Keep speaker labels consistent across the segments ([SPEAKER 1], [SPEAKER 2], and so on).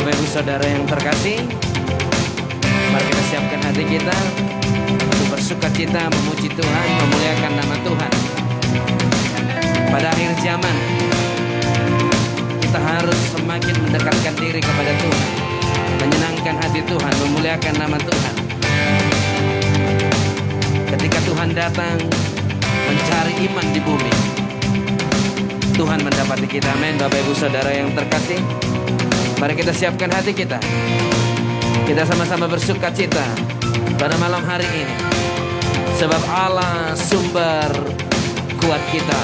[SPEAKER 1] Bapak Ibu Saudara yang terkasih, mari kita siapkan hati kita untuk bersukacita, memuji Tuhan, memuliakan nama Tuhan. Pada akhir zaman, kita harus semakin mendekatkan diri kepada Tuhan, menyenangkan hati Tuhan, memuliakan nama Tuhan. Ketika Tuhan datang mencari iman di bumi, Tuhan mendapati kita. Amin. Bapak Ibu Saudara yang terkasih, mari kita siapkan hati kita. Kita sama-sama bersukacita pada malam hari ini, sebab Allah sumber kuat kita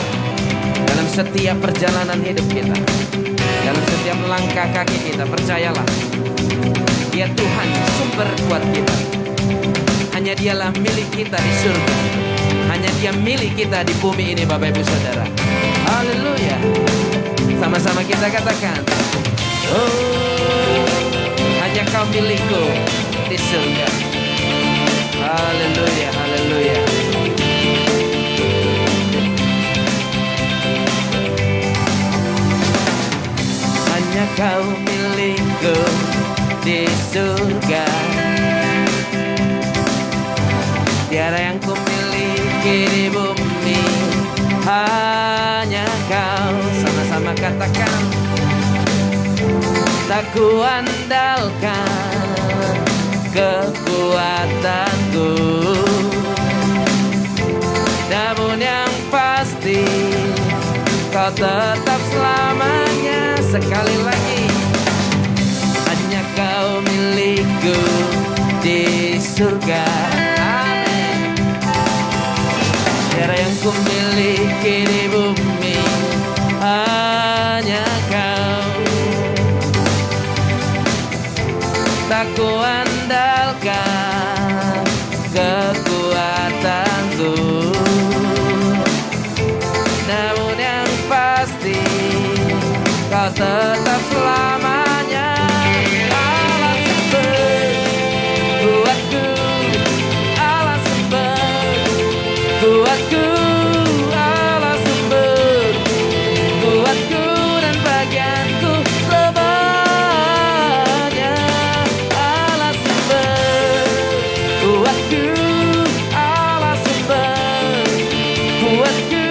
[SPEAKER 1] dalam setiap perjalanan hidup kita, dalam setiap langkah kaki kita. Percayalah, Dia Tuhan sumber kuat kita. Hanya Dialah milik kita di surga, hanya Dia milik kita di bumi ini. Bapak Ibu Saudara, haleluya. Sama-sama kita katakan, oh, hanya Kau milikku di surga. Haleluya, haleluya. Hanya Kau milikku di surga, tiada yang ku miliki di bumi, hanya Kau. Sama-sama katakan, tak ku andalkan kekuatanku, namun yang pasti Kau tetap selamanya. Sekali lagi, hanya Kau milikku di surga. Amin. Tiada yang ku miliki di bumi, hanya Kau. Tak ku andalkan kekuatanku, namun yang pasti Kau tetap selamanya. Allah sumber kuatku, Allah sumber kuatku, Allah sumber kuatku dan bagianku selamanya. Allah sumber kuatku, Allah sumber kuatku,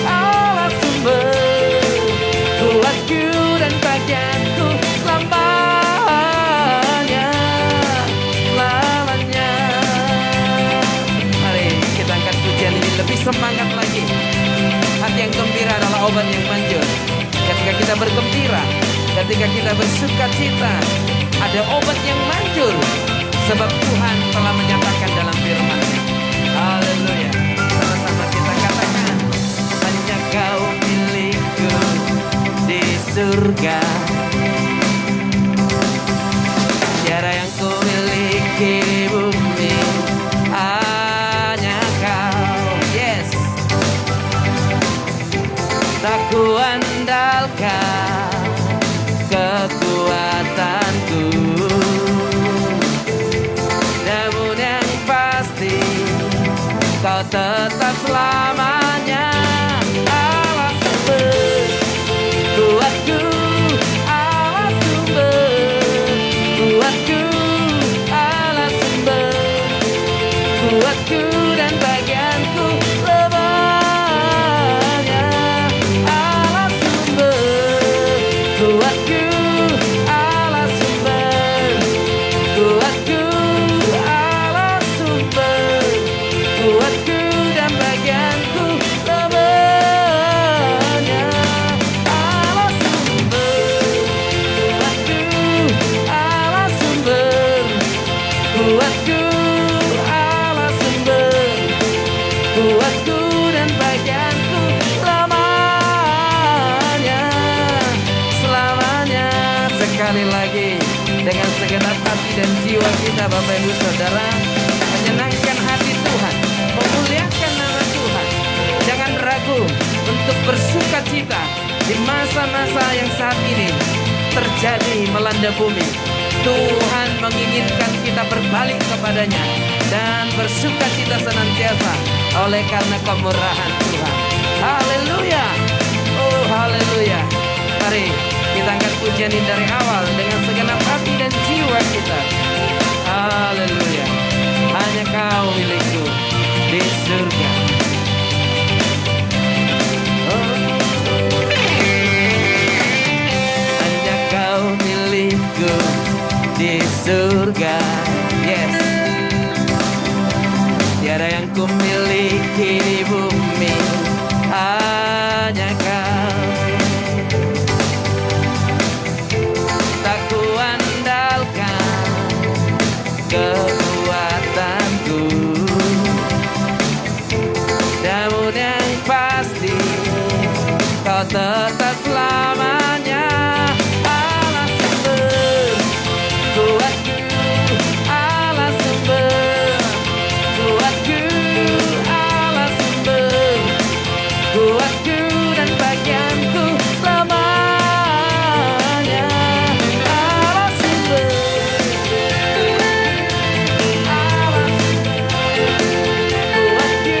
[SPEAKER 1] Allah sumber kuatku dan bagianku selamanya, selamanya. Mari kita angkat pujian ini lebih semangat lagi. Hati yang gembira adalah obat yang manjur. Ketika kita bergembira, ketika kita bersukacita, ada obat yang manjur, sebab Tuhan telah menyatakan dalam firman-Nya. Haleluya. Sama-sama kita katakan, hanya Kau milikku di surga, tiada yang ku miliki di bumi, hanya Kau. Yes. Tak ku andalkan kekuatanku, namun yang pasti Kau tetap selamanya. Allah sumber kuatku, Allah sumber kuatku, Allah sumber kuatku dan bagianku selamanya. Allah sumber kuatku, Allah sumber kuatku, Allah sumber kuatku dan bagianku selamanya. Allah sumber kuatku, Allah sumber kuatku, Allah sumber kuatku dan bagianku selamanya, selamanya. Sekali lagi, dengan segenap hati dan jiwa kita, Bapak Ibu Saudara, menyenangkan hati Tuhan, memuliakan nama Tuhan. Jangan ragu untuk bersukacita di masa-masa yang saat ini terjadi melanda bumi. Tuhan menginginkan kita berbalik kepadanya dan bersukacita senantiasa oleh karena kemurahan Tuhan. Haleluya. Oh haleluya. Mari kita angkat pujian ini dari awal dengan segenap hati dan jiwa kita. Haleluya. Hanya Kau milikku di surga. Hanya Kau milikku di surga. Yes. Tiada yang ku miliki di bumi, hanya Kau. Tak ku andalkan kekuatanku, namun yang pasti Kau tetap selamanya. Allah sumber kuatku, Allah sumber kuatku, Allah sumber kuatku dan bagianku selamanya. Allah sumber, Allah sumber kuatku,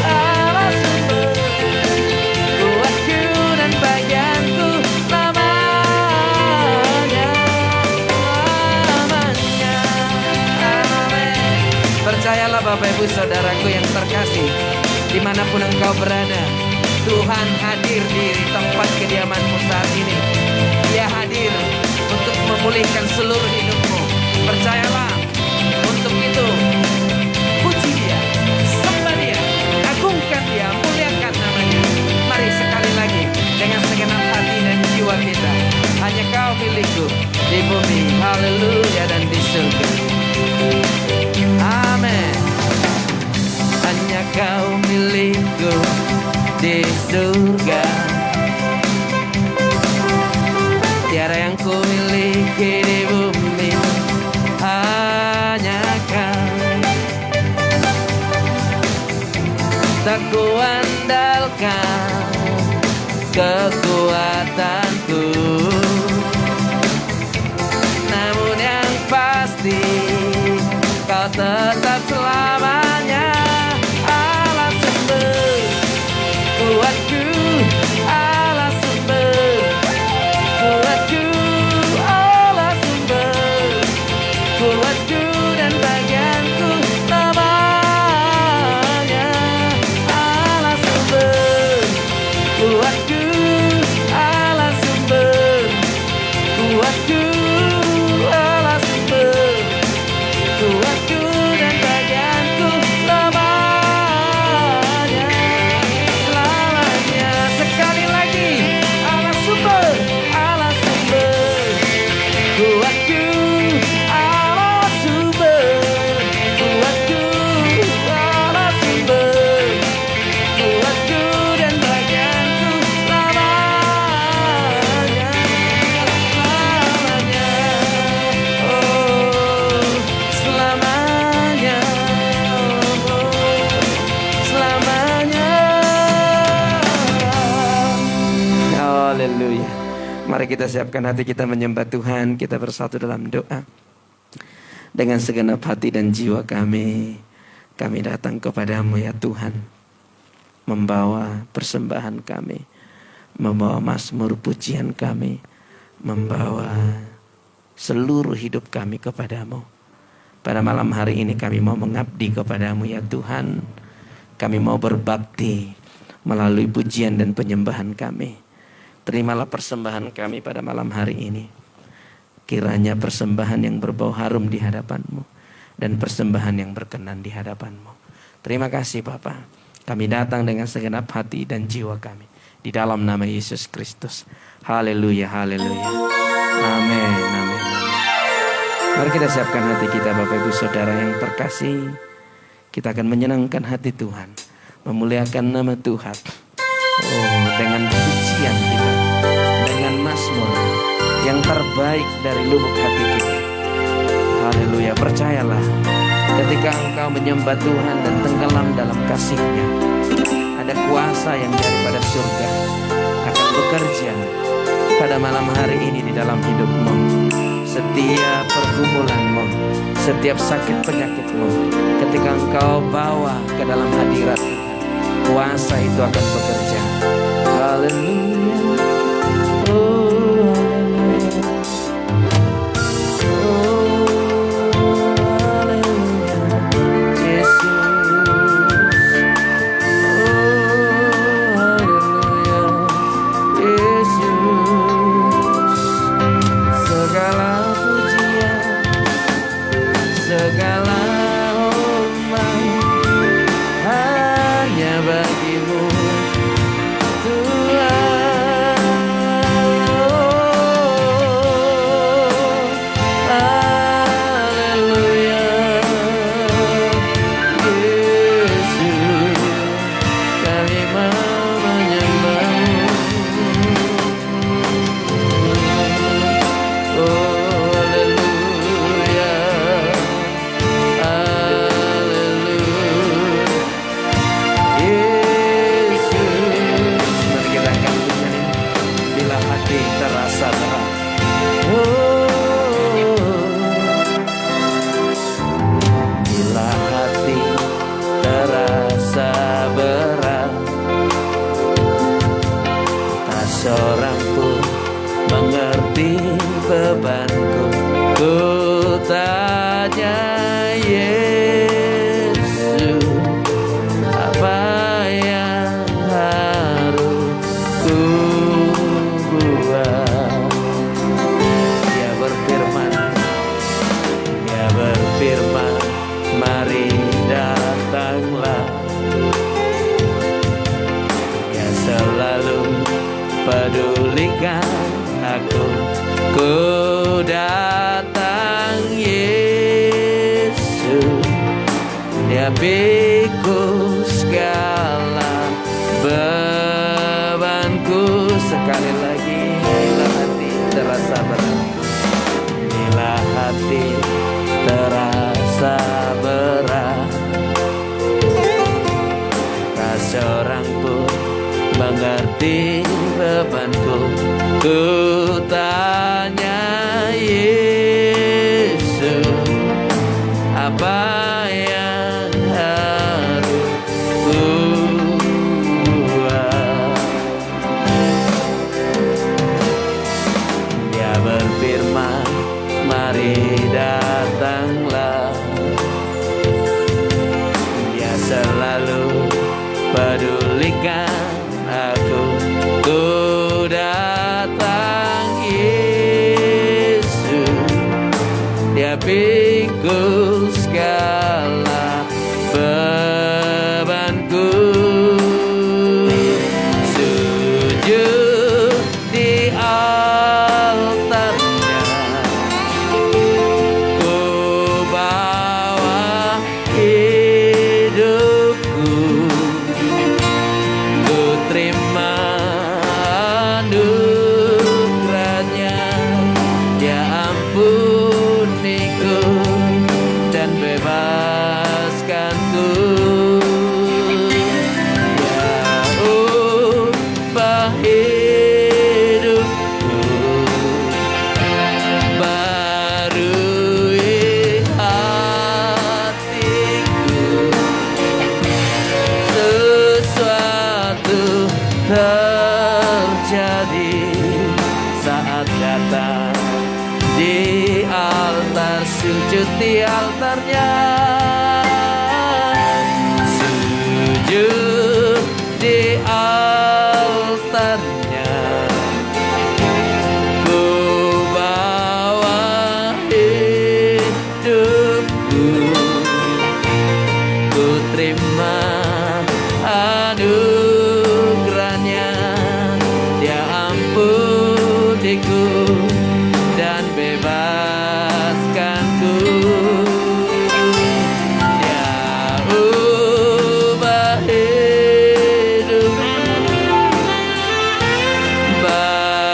[SPEAKER 1] Allah sumber kuatku dan bagianku selamanya. Selamanya. Amin. Percayalah Bapak Ibu Saudaraku yang terkasih, dimanapun engkau berada, Tuhan hadir di tempat kediamanmu saat ini. Dia hadir untuk memulihkan seluruh hidupmu. Percayalah, untuk itu puji Dia, sembah Dia, agungkan Dia, muliakan namanya. Mari sekali lagi dengan segenap hati dan jiwa kita. Hanya Kau milikku di bumi, haleluya, dan di surga. Amin. Hanya Kau milikku di surga. Tiada yang ku miliki di bumi, hanya Kau. Tak ku andalkan kekuatanku, namun yang pasti Kau tetap selamanya. Allah sumber kuatku, Allah sumber kuatku, Allah sumber kuatku dan bagianku selamanya. Allah sumber kuatku, Allah sumber kuatku, Allah sumber kuatku dan bagianku selamanya. Selamanya. Sekali lagi, Allah sumber kuatku, Allah sumber kuatku, Allah sumber kuatku dan bagianku selamanya. Selamanya. Oh, selamanya. Oh, selamanya. Haleluya. Mari kita siapkan hati kita menyembah Tuhan. Kita bersatu dalam doa. Dengan segenap hati dan jiwa kami datang kepadamu ya Tuhan, membawa persembahan kami, membawa mazmur pujian kami, membawa seluruh hidup kami kepadamu. Pada malam hari ini kami mau mengabdi kepadamu ya Tuhan. Kami mau berbakti melalui pujian dan penyembahan kami. Terimalah persembahan kami pada malam hari ini. Kiranya persembahan yang berbau harum di hadapan-Mu dan persembahan yang berkenan di hadapan-Mu. Terima kasih Bapa. Kami datang dengan segenap hati dan jiwa kami di dalam nama Yesus Kristus. Haleluya, haleluya. Amin, amin, amin. Mari kita siapkan hati kita Bapak Ibu Saudara yang terkasih. Kita akan menyenangkan hati Tuhan, memuliakan nama Tuhan. Oh, dengan pujian kita, dengan mazmur yang terbaik dari lubuk hati kita. Haleluya, percayalah, ketika engkau menyembah Tuhan dan tenggelam dalam kasih-Nya, ada kuasa yang daripada surga akan bekerja pada malam hari ini di dalam hidupmu. Setiap pergumulanmu, setiap sakit penyakitmu, ketika engkau bawa ke dalam hadirat Tuhan, kuasa itu akan bekerja. Haleluya. Oh, haleluya. mengerti bebanku. Ku tanya Yesus, apa yang harus ku buat? Dia berfirman, mari datanglah. Dia selalu pedulikan aku. Ku datang Yesus, Dia pikul segala bebanku. Sekali lagi, bila hati terasa berat, bila hati terasa berat, tak seorang pun mengerti bebanku. Ku tanya Yesus, apa yang harus ku buat? Dia berfirman, mari datanglah. Dia selalu pedulikan aku. Ku datang Yesus, Dia pikul segala bebanku. Sujud di altarnya, ku bawa hidupku. Ku terima anugerahnya, Dia ampuniku dan bebaskanku. Dia ubah hidupku, barui hatiku. Sesuatu terjadi saat datang di altar, sujud di altarnya. Sujud di altarnya, ku bawa hidupku. Ku terima anugerahnya, Dia ampuniku dan bebaskanku. Dia ubah hidupku,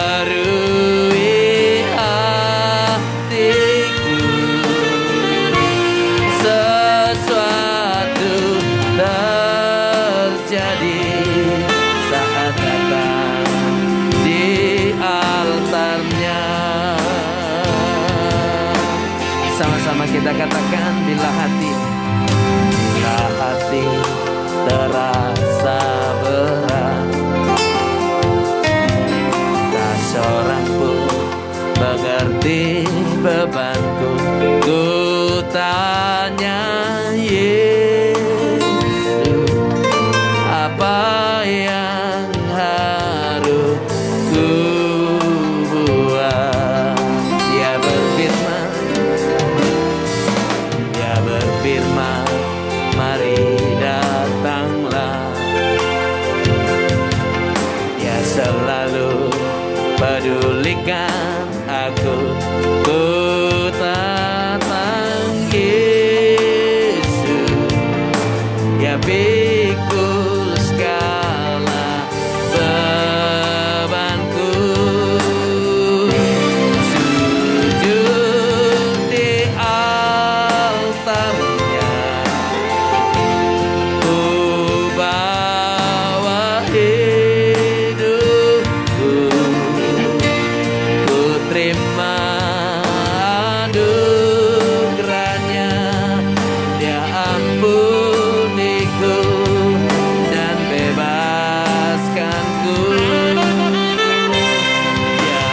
[SPEAKER 1] barui hatiku. Sesuatu terjadi saat datang di altarnya. Sama-sama kita katakan, bila hati terasa berat, tak seorang pun mengerti bebanku. Ku tanya Yesus, apa yang harus ku buat? Dia berfirman, mari datanglah. Dia selalu pedulikan aku. Ku datang Yesus, Dia pikul segala bebanku. Sujud di altarnya, ku bawa hidupku. Ku terima anugerahnya, Dia ampuniku dan bebaskanku. Dia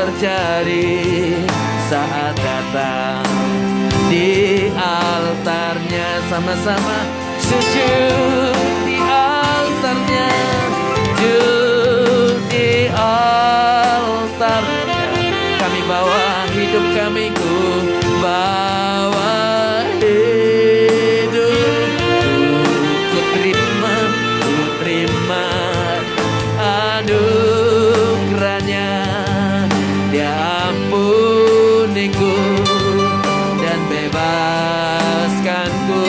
[SPEAKER 1] terjadi saat datang di altarnya. Sama-sama sujud di altarnya, sujud di altarnya. Kami bawa hidup kami, ku bawa hidupku, ku terima anugerahnya. Dia ampuniku dan bebaskanku.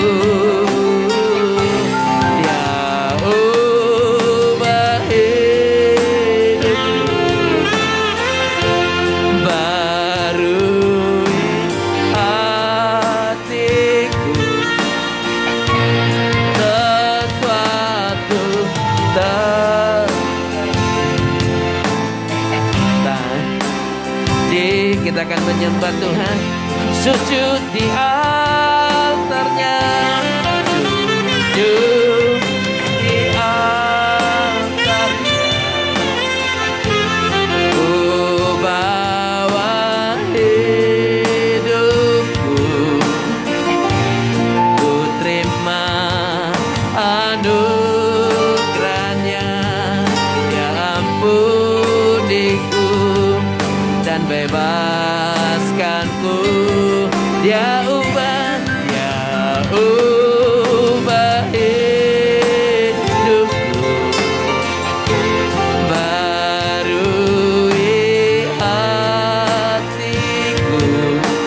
[SPEAKER 1] Dia ubah hidupku, barui hatiku. Sesuatu kita akan menyembah Tuhan, sujud di altarnya, sujud di altarnya. Ku bawa hidupku, ku terima anugerahnya. Dia ampuniku dan bebaskanku. Dia ubah hidupku, barui hatiku.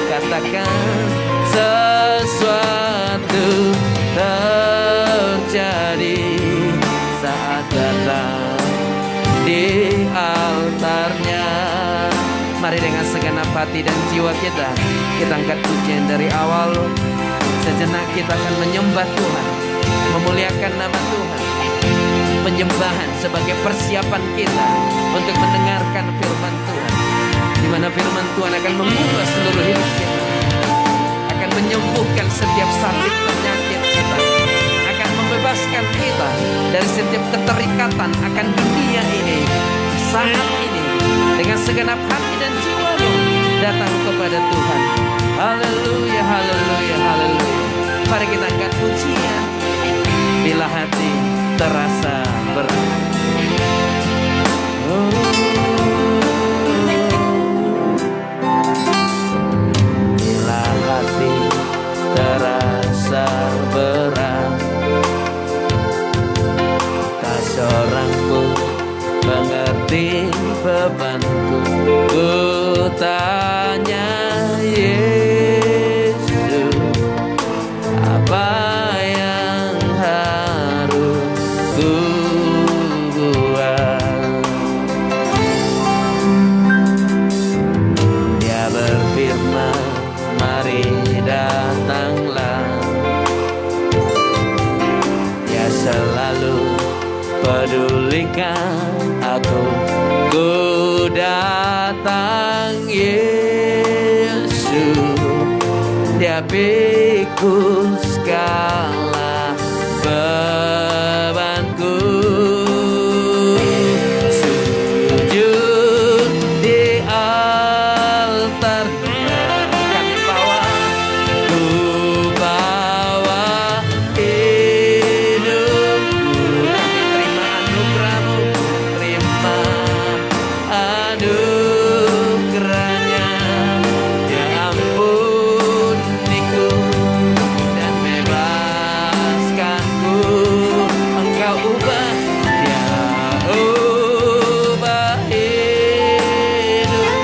[SPEAKER 1] Katakan sesuatu terjadi saat datang di altarnya. Mari dengan segenap hati dan jiwa kita angkat pujian dari awal. Sejenak kita akan menyembah Tuhan, memuliakan nama Tuhan. Penyembahan sebagai persiapan kita untuk mendengarkan firman Tuhan, di mana firman Tuhan akan mengubah seluruh hidup kita, akan menyembuhkan setiap sakit penyakit kita, akan membebaskan kita dari setiap keterikatan akan dunia ini. Saat ini dengan segenap hati dan jiwamu datang kepada Tuhan. Haleluya, haleluya, haleluya. Mari kita angkat pujian bila hati terasa berat. Bila hati terasa berat, tak seorang pun mengerti bebanku. Ku tanya Yesus, apa yang harus ku buat? Dia berfirman, mari datanglah. Dia selalu pedulikan aku. Ku datang Yesus, Dia pikul segala bebanku. Sujud di altarnya kami bawa, ku bawa hidupku. Kami terima anugerah-Mu, terima anugerahnya. Ya ampuniku dan bebaskanku. Engkau ubah, ya ubah hidup,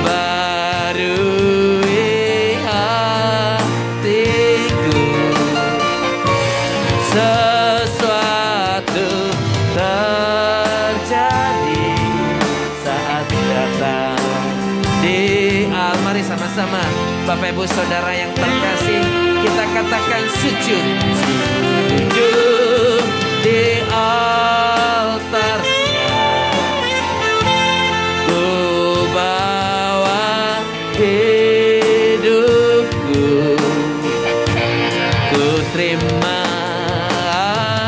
[SPEAKER 1] barui hatiku. Sesuatu terjadi saat datang di Mari sama-sama Bapak Ibu Saudara yang terkasih, kita katakan sujud, sujud di altarnya. Ku bawa hidupku, ku terima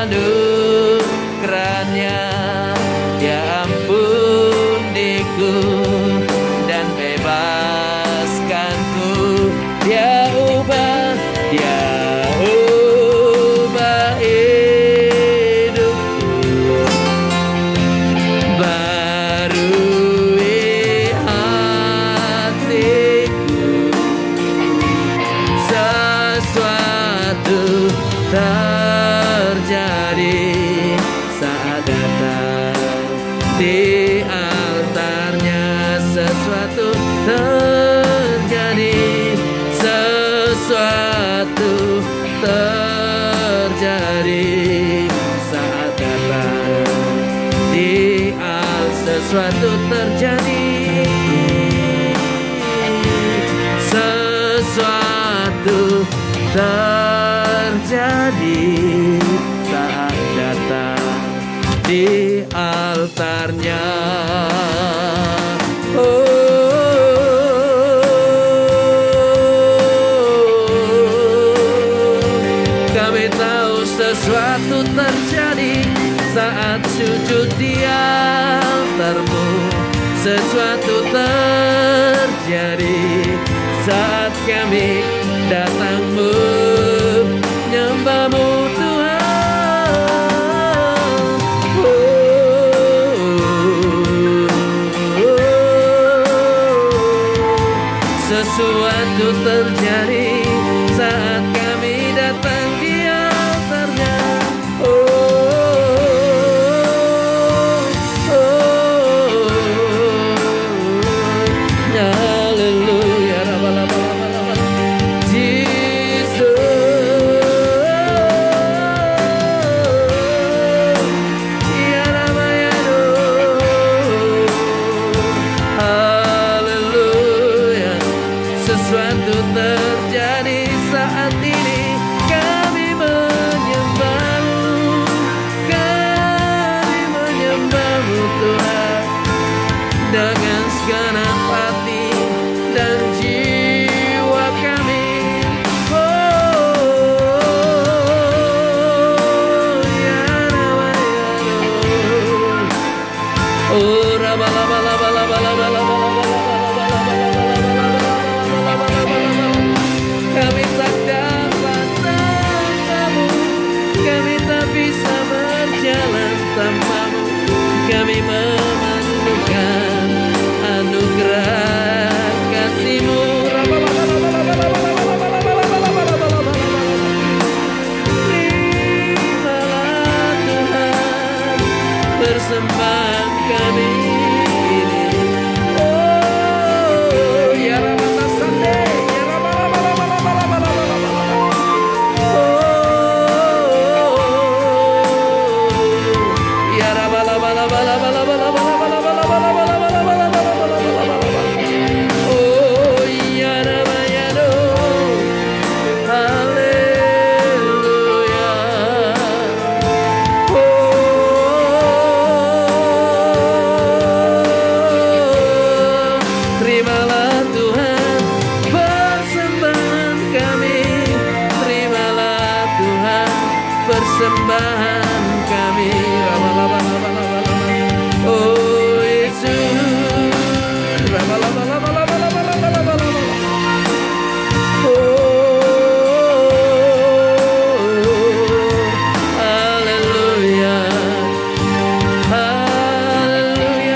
[SPEAKER 1] anugerahnya. Ya Di altarnya sesuatu terjadi, sesuatu terjadi saat datang. Di sesuatu terjadi, sesuatu terjadi saat datang di altarnya. Kami tahu sesuatu terjadi saat sujud di altarmu. Sesuatu terjadi saat kami datang menyembahmu Tuhan. Sesuatu terjadi saat kami datang di altarnya. Haleluya, Jesus. Haleluya, sesuatu terjadi saat ini. Kami menyembahmu, kami menyembahmu Tuhan dengan segenap hati dan jiwa kami. Kami tak dapat tanpamu, kami tak bisa berjalan tanpamu. Kami memerlukan anugerah kasih-Mu. Terimalah Tuhan persembahan kami ini. Oh, ya Rabata Sande, ya ya oh, ya Rabayado. Haleluya. Terimalah Tuhan persembahan kami. Terimalah Tuhan persembahan kami. Oh Yesus. Haleluya. Haleluya.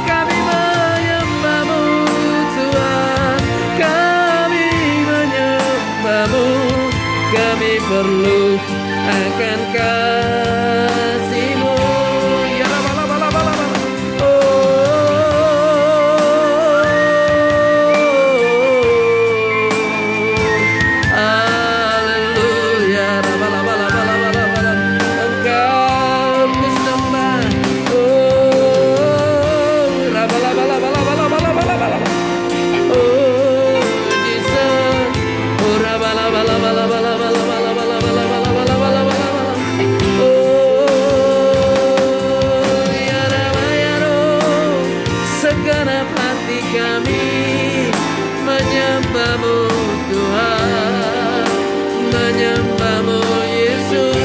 [SPEAKER 1] Kami menyembahmu Tuhan, kami menyembahmu. Kami perlu akan kasih-Mu. Ya haleluya. Engkau kusembah. Oh Jesus. Segenap hati kami menyembahmu Tuhan, menyembahmu Yesus.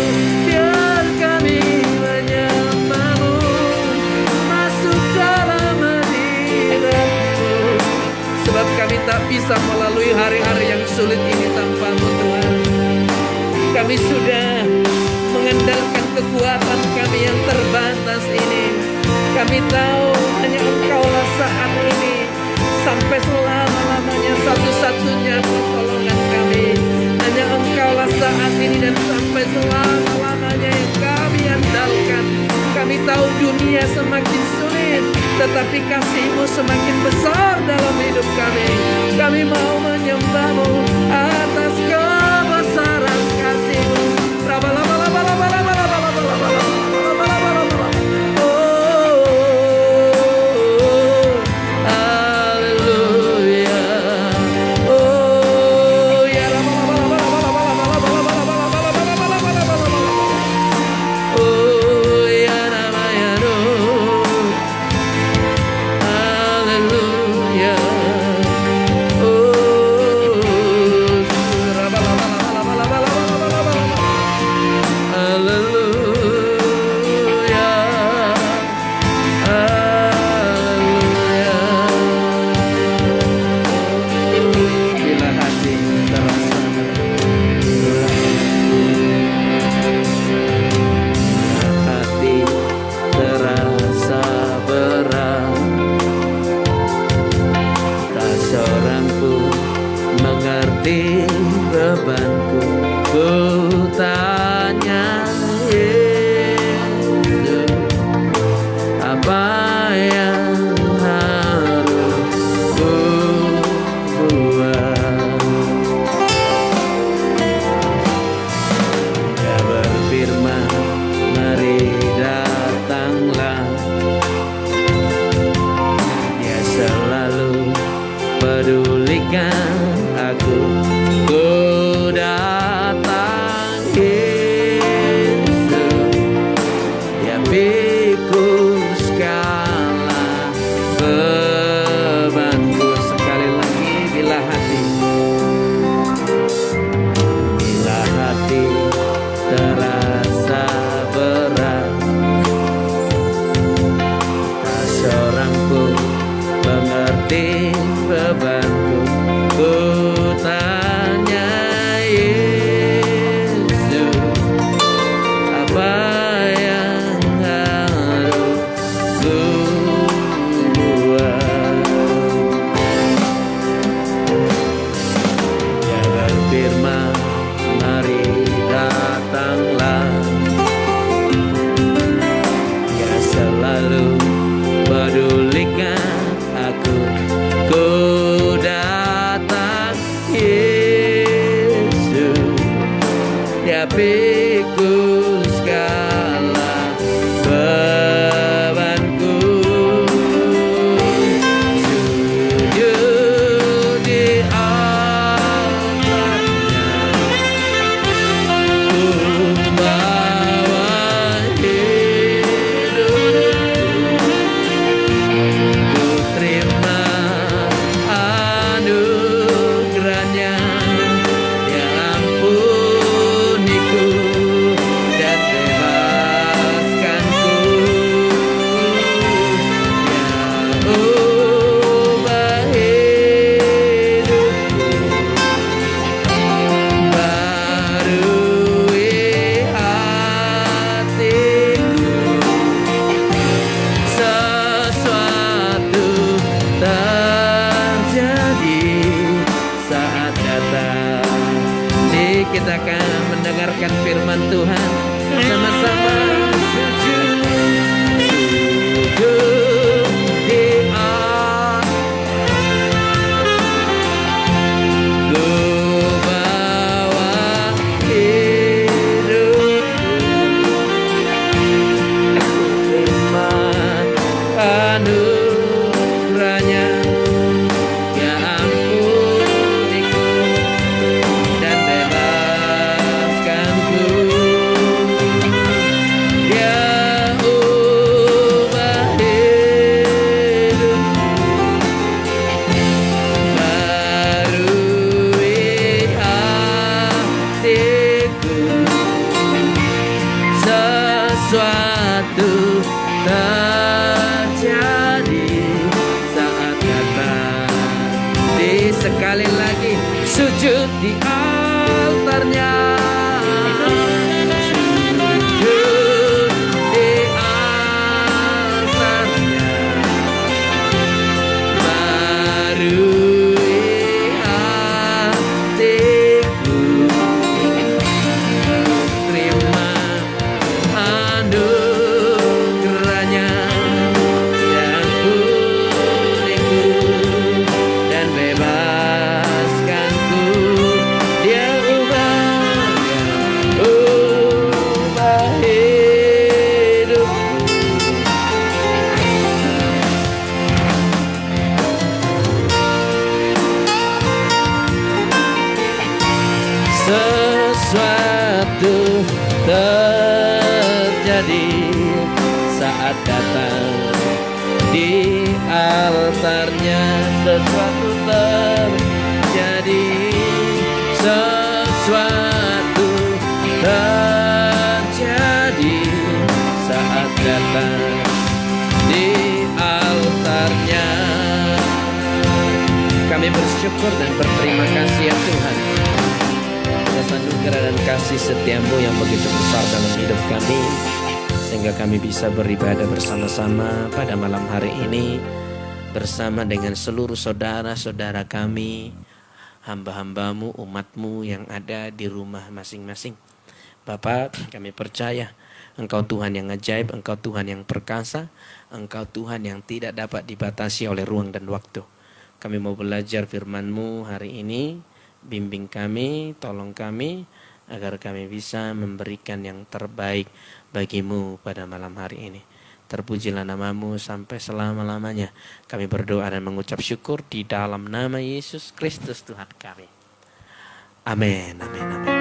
[SPEAKER 1] Biar kami menyembahmu, masuk dalam hadirat-Mu. Sebab kami tak bisa melalui hari-hari yang sulit ini tanpa-Mu Tuhan. Kami sudah mengandalkan kekuatan kami yang terbatas ini. Kami tahu hanya Engkaulah saat ini sampai selama-lamanya satu-satunya pertolongan kami. Hanya Engkaulah saat ini dan sampai selama-lamanya yang kami andalkan. Kami tahu dunia semakin sulit, tetapi kasih-Mu semakin besar dalam hidup kami. Kami mau menyembah-Mu atas kebesaran kasih-Mu. Bebanku, ku tanya Yesus, apa yang harus ku buat? Dia berfirman, mari datanglah. Dia selalu pedulikan aku. Ku datang Yesus, ya pikul segala bebanku. Sekali lagi, bila hati terasa berat, tak seorang pun mengerti bebanku. Ku tanya Yesus, apa yang harus ku buat? Dia berfirman, mari datanglah. Dia selalu pedulikan aku. Ku datang Yesus, dia pikul segala bebanku. Sujud di altarnya, ku bawa hidupku. Ku terima anugerahnya, dia ampuniku dan bebaskanku. Dia ubah hidupku, barui hatiku. Sesuatu terjadi saat datang. Kita akan mendengarkan firman Tuhan sama-sama. Sujud di ku bawa hidupku. Firman anugerahnya, dia ampuniku dan bebaskanku. altarnya sesuatu terjadi, sesuatu terjadi saat datang di altarnya. Kami bersyukur dan berterima kasih ya Tuhan atas anugerah dan kasih setiamu yang begitu besar dalam hidup kami, sehingga kami bisa beribadah bersama-sama pada malam hari ini bersama dengan seluruh saudara-saudara kami, hamba-hambamu, umatmu yang ada di rumah masing-masing. Bapa, kami percaya Engkau Tuhan yang ajaib, Engkau Tuhan yang perkasa, Engkau Tuhan yang tidak dapat dibatasi oleh ruang dan waktu. Kami mau belajar firman-Mu hari ini, bimbing kami, tolong kami, agar kami bisa memberikan yang terbaik bagi-Mu pada malam hari ini. Terpujilah nama-Mu sampai selama-lamanya. Kami berdoa dan mengucap syukur di dalam nama Yesus Kristus Tuhan kami. Amin, amin, amin.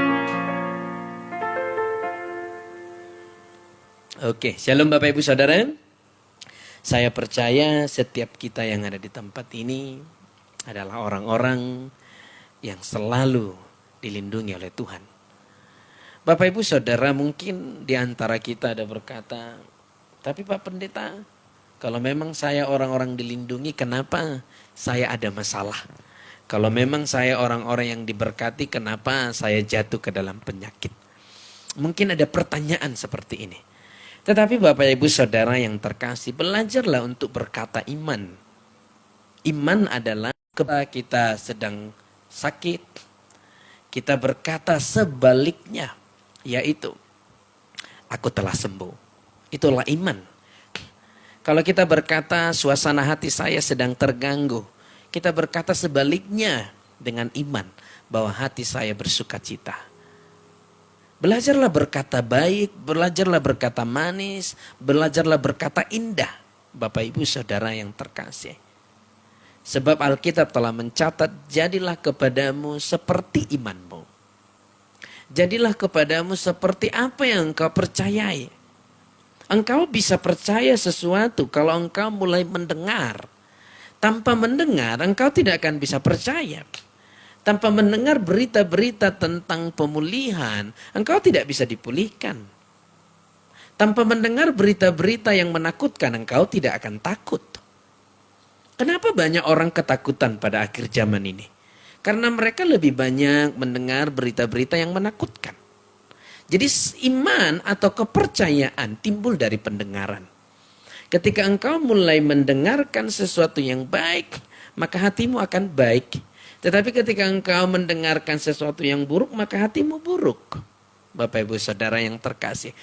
[SPEAKER 1] Oke, shalom Bapak Ibu Saudara. Saya percaya setiap kita yang ada di tempat ini adalah orang-orang yang selalu dilindungi oleh Tuhan. Bapak Ibu Saudara, mungkin di antara kita ada berkata, tapi Pak Pendeta, kalau memang saya orang-orang dilindungi, kenapa saya ada masalah? Kalau memang saya orang-orang yang diberkati, kenapa saya jatuh ke dalam penyakit? Mungkin ada pertanyaan seperti ini. Tetapi Bapak Ibu Saudara yang terkasih, belajarlah untuk berkata iman. Iman adalah ketika kita sedang sakit, kita berkata sebaliknya, yaitu aku telah sembuh. Itulah iman. Kalau kita berkata suasana hati saya sedang terganggu, kita berkata sebaliknya dengan iman bahwa hati saya bersuka cita. Belajarlah berkata baik, belajarlah berkata manis, belajarlah berkata indah, Bapak Ibu Saudara yang terkasih. Sebab Alkitab telah mencatat, jadilah kepadamu seperti imanmu. Jadilah kepadamu seperti apa yang engkau percayai. Engkau bisa percaya sesuatu kalau engkau mulai mendengar. Tanpa mendengar, engkau tidak akan bisa percaya. Tanpa mendengar berita-berita tentang pemulihan, engkau tidak bisa dipulihkan. Tanpa mendengar berita-berita yang menakutkan, engkau tidak akan takut. Kenapa banyak orang ketakutan pada akhir zaman ini? Karena mereka lebih banyak mendengar berita-berita yang menakutkan. Jadi iman atau kepercayaan timbul dari pendengaran. Ketika engkau mulai mendengarkan sesuatu yang baik, maka hatimu akan baik. Tetapi ketika engkau mendengarkan sesuatu yang buruk, maka hatimu buruk. Bapak Ibu Saudara yang terkasih.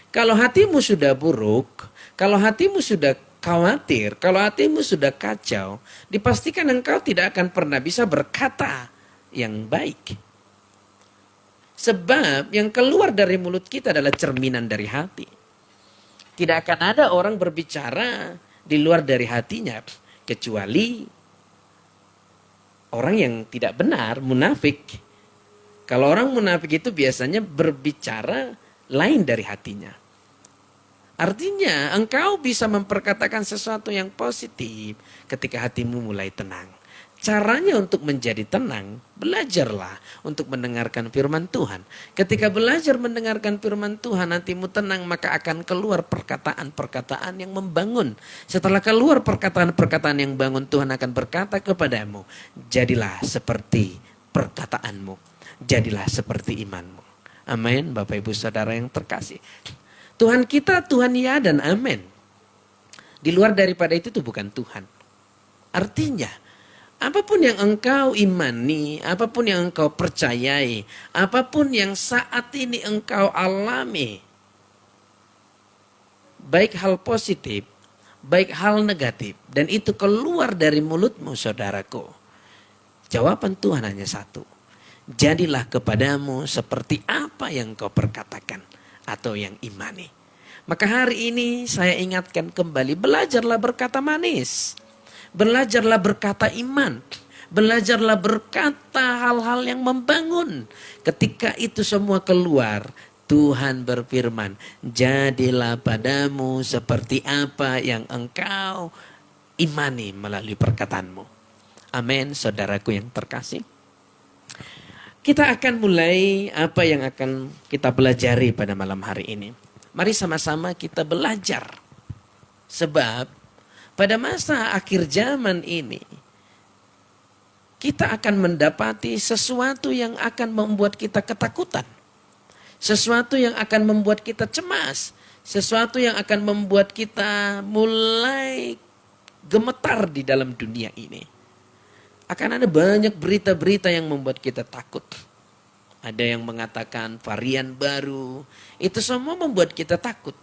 [SPEAKER 1] Kalau hatimu sudah buruk, kalau hatimu sudah khawatir, kalau hatimu sudah kacau, dipastikan engkau tidak akan pernah bisa berkata yang baik. Sebab yang keluar dari mulut kita adalah cerminan dari hati. Tidak akan ada orang berbicara di luar dari hatinya, kecuali orang yang tidak benar, munafik. Kalau orang munafik itu biasanya berbicara lain dari hatinya. Artinya engkau bisa memperkatakan sesuatu yang positif ketika hatimu mulai tenang. Caranya untuk menjadi tenang, belajarlah untuk mendengarkan firman Tuhan. Ketika belajar mendengarkan firman Tuhan, hatimu tenang, maka akan keluar perkataan-perkataan yang membangun. Setelah keluar perkataan-perkataan yang bangun, Tuhan akan berkata kepadamu, jadilah seperti perkataanmu, jadilah seperti imanmu. Amin, Bapak Ibu Saudara yang terkasih. Tuhan kita, Tuhan ya dan amin. Di luar daripada itu bukan Tuhan. Artinya, apapun yang engkau imani, apapun yang engkau percayai, apapun yang saat ini engkau alami, baik hal positif, baik hal negatif, dan itu keluar dari mulutmu saudaraku, jawaban Tuhan hanya satu. Jadilah kepadamu seperti apa yang kau perkatakan atau yang imani. Maka hari ini saya ingatkan kembali, belajarlah berkata manis. Belajarlah berkata iman. Belajarlah berkata hal-hal yang membangun. Ketika itu semua keluar, Tuhan berfirman, jadilah padamu seperti apa yang engkau imani melalui perkataanmu. Amin, saudaraku yang terkasih. Kita akan mulai apa yang akan kita pelajari pada malam hari ini. Mari sama-sama kita belajar. Sebab pada masa akhir zaman ini, kita akan mendapati sesuatu yang akan membuat kita ketakutan. Sesuatu yang akan membuat kita cemas. Sesuatu yang akan membuat kita mulai gemetar di dalam dunia ini. Akan ada banyak berita-berita yang membuat kita takut. Ada yang mengatakan varian baru. Itu semua membuat kita takut.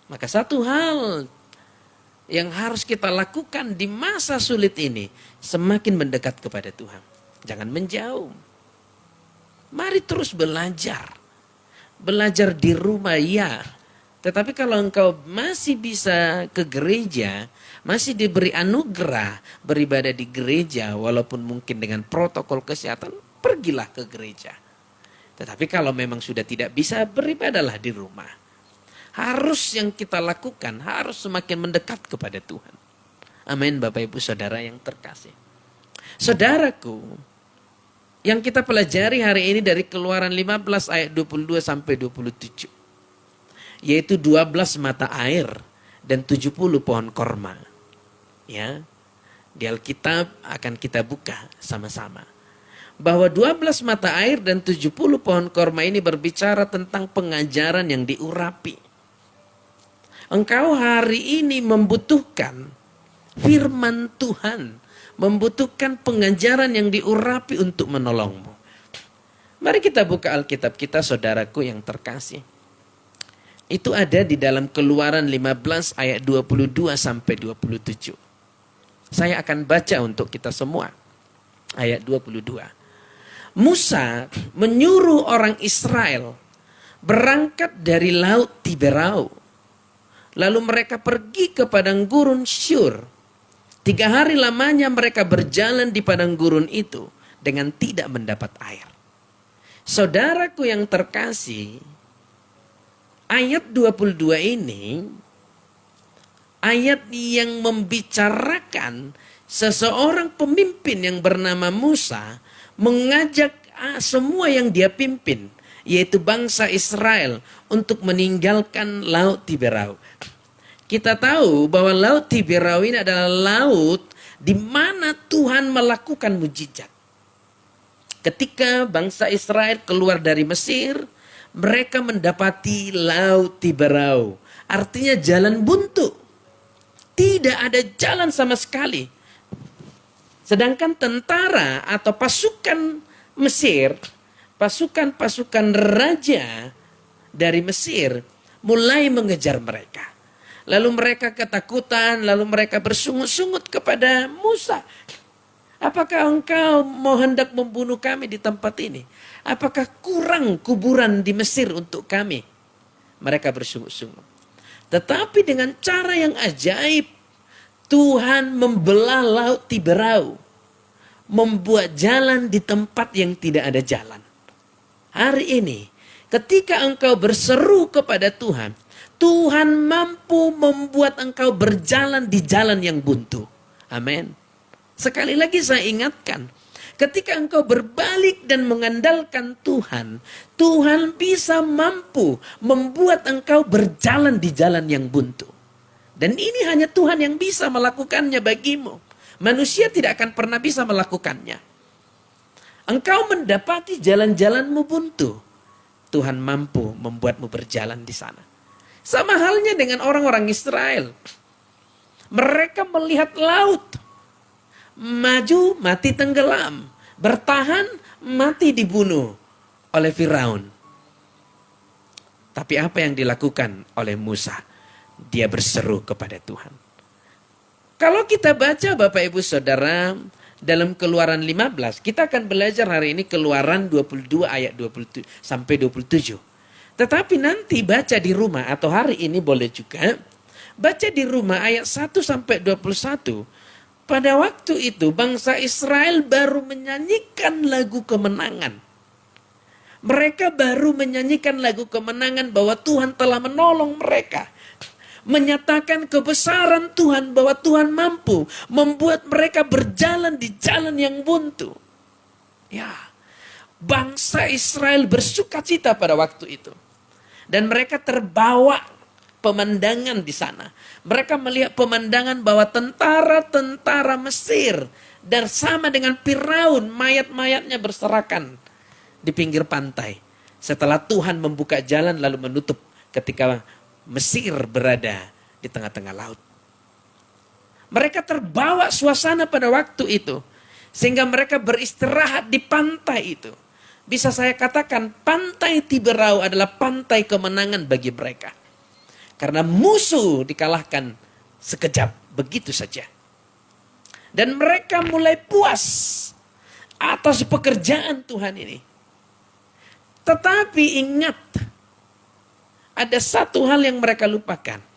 [SPEAKER 1] Maka satu hal yang harus kita lakukan di masa sulit ini, semakin mendekat kepada Tuhan. Jangan menjauh. Mari terus belajar. Belajar di rumah ya. Tetapi kalau engkau masih bisa ke gereja, masih diberi anugerah beribadah di gereja, walaupun mungkin dengan protokol kesehatan, pergilah ke gereja. Tetapi kalau memang sudah tidak bisa, beribadahlah di rumah. Harus yang kita lakukan, harus semakin mendekat kepada Tuhan. Amin, Bapak Ibu Saudara yang terkasih. Saudaraku, yang kita pelajari hari ini dari Keluaran 15 ayat 22 sampai 27. Yaitu 12 mata air dan 70 pohon korma. Ya, di Alkitab akan kita buka sama-sama. Bahwa 12 mata air dan 70 pohon korma ini berbicara tentang pengajaran yang diurapi. Engkau hari ini membutuhkan firman Tuhan. Membutuhkan pengajaran yang diurapi untuk menolongmu. Mari kita buka Alkitab kita, saudaraku yang terkasih. Itu ada di dalam Keluaran 15 ayat 22 sampai 27. Saya akan baca untuk kita semua. Ayat 22. Musa menyuruh orang Israel berangkat dari laut Tiberau. Lalu mereka pergi ke padang gurun Syur. 3 hari lamanya mereka berjalan di padang gurun itu dengan tidak mendapat air. Saudaraku yang terkasih, ayat 22 ini ayat yang membicarakan seseorang pemimpin yang bernama Musa mengajak semua yang dia pimpin, yaitu bangsa Israel, untuk meninggalkan laut Tiberau. Kita tahu bahwa laut Tiberau ini adalah laut di mana Tuhan melakukan mujizat. Ketika bangsa Israel keluar dari Mesir, mereka mendapati laut Tiberau. Artinya jalan buntu. Tidak ada jalan sama sekali. Sedangkan tentara atau pasukan Mesir, pasukan-pasukan raja dari Mesir mulai mengejar mereka. Lalu mereka ketakutan, lalu mereka bersungut-sungut kepada Musa. Apakah engkau mau hendak membunuh kami di tempat ini? Apakah kurang kuburan di Mesir untuk kami? Mereka bersungut-sungut. Tetapi dengan cara yang ajaib, Tuhan membelah laut Tiberau. Membuat jalan di tempat yang tidak ada jalan. Hari ini, ketika engkau berseru kepada Tuhan, Tuhan mampu membuat engkau berjalan di jalan yang buntu. Amin. Sekali lagi saya ingatkan, ketika engkau berbalik dan mengandalkan Tuhan, Tuhan bisa mampu membuat engkau berjalan di jalan yang buntu. Dan ini hanya Tuhan yang bisa melakukannya bagimu. Manusia tidak akan pernah bisa melakukannya. Engkau mendapati jalan-jalanmu buntu, Tuhan mampu membuatmu berjalan di sana. Sama halnya dengan orang-orang Israel. Mereka melihat laut. Maju, mati tenggelam. Bertahan, mati dibunuh oleh Firaun. Tapi apa yang dilakukan oleh Musa? Dia berseru kepada Tuhan. Kalau kita baca Bapak Ibu Saudara dalam Keluaran 15, kita akan belajar hari ini Keluaran 22 ayat 20 sampai 27. Tetapi nanti baca di rumah atau hari ini boleh juga baca di rumah ayat 1 sampai 21. Pada waktu itu bangsa Israel baru menyanyikan lagu kemenangan. Mereka baru menyanyikan lagu kemenangan bahwa Tuhan telah menolong mereka.
[SPEAKER 2] menyatakan kebesaran Tuhan, bahwa Tuhan mampu membuat mereka berjalan di jalan yang buntu. Ya, bangsa Israel bersukacita pada waktu itu. Dan mereka terbawa pemandangan di sana. Mereka melihat pemandangan bahwa tentara-tentara Mesir dan sama dengan Firaun, mayat-mayatnya berserakan di pinggir pantai. Setelah Tuhan membuka jalan lalu menutup ketika Mesir berada di tengah-tengah laut. Mereka terbawa suasana pada waktu itu. Sehingga mereka beristirahat di pantai itu. Bisa saya katakan pantai Tiberau adalah pantai kemenangan bagi mereka. Karena musuh dikalahkan sekejap, begitu saja. Dan mereka mulai puas atas pekerjaan Tuhan ini. Tetapi ingat, ada satu hal yang mereka lupakan.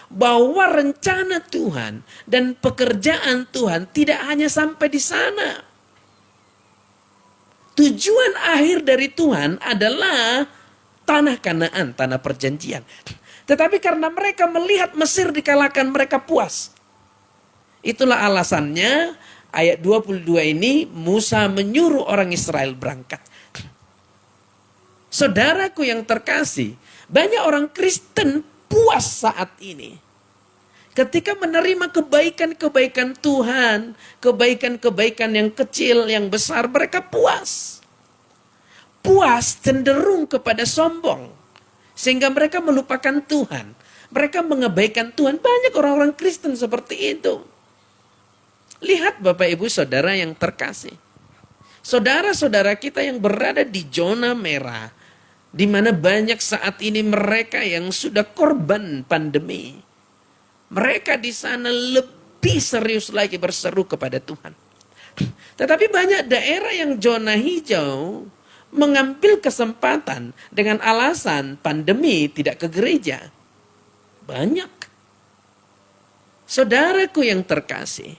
[SPEAKER 2] Bahwa rencana Tuhan dan pekerjaan Tuhan tidak hanya sampai di sana. Tujuan akhir dari Tuhan adalah tanah Kanaan, tanah perjanjian. Tetapi karena mereka melihat Mesir dikalahkan, mereka puas. Itulah alasannya ayat 22 ini Musa menyuruh orang Israel berangkat. Saudaraku yang terkasih, banyak orang Kristen puas saat ini. Ketika menerima kebaikan-kebaikan Tuhan, kebaikan-kebaikan yang kecil, yang besar, mereka puas. Puas cenderung kepada sombong. Sehingga mereka melupakan Tuhan. Mereka mengabaikan Tuhan. Banyak orang-orang Kristen seperti itu. Lihat Bapak Ibu Saudara yang terkasih. Saudara-saudara kita yang berada di zona merah. Di mana banyak saat ini mereka yang sudah korban pandemi. Mereka di sana lebih serius lagi berseru kepada Tuhan. Tetapi banyak daerah yang zona hijau mengambil kesempatan dengan alasan pandemi tidak ke gereja. Banyak. Saudaraku yang terkasih,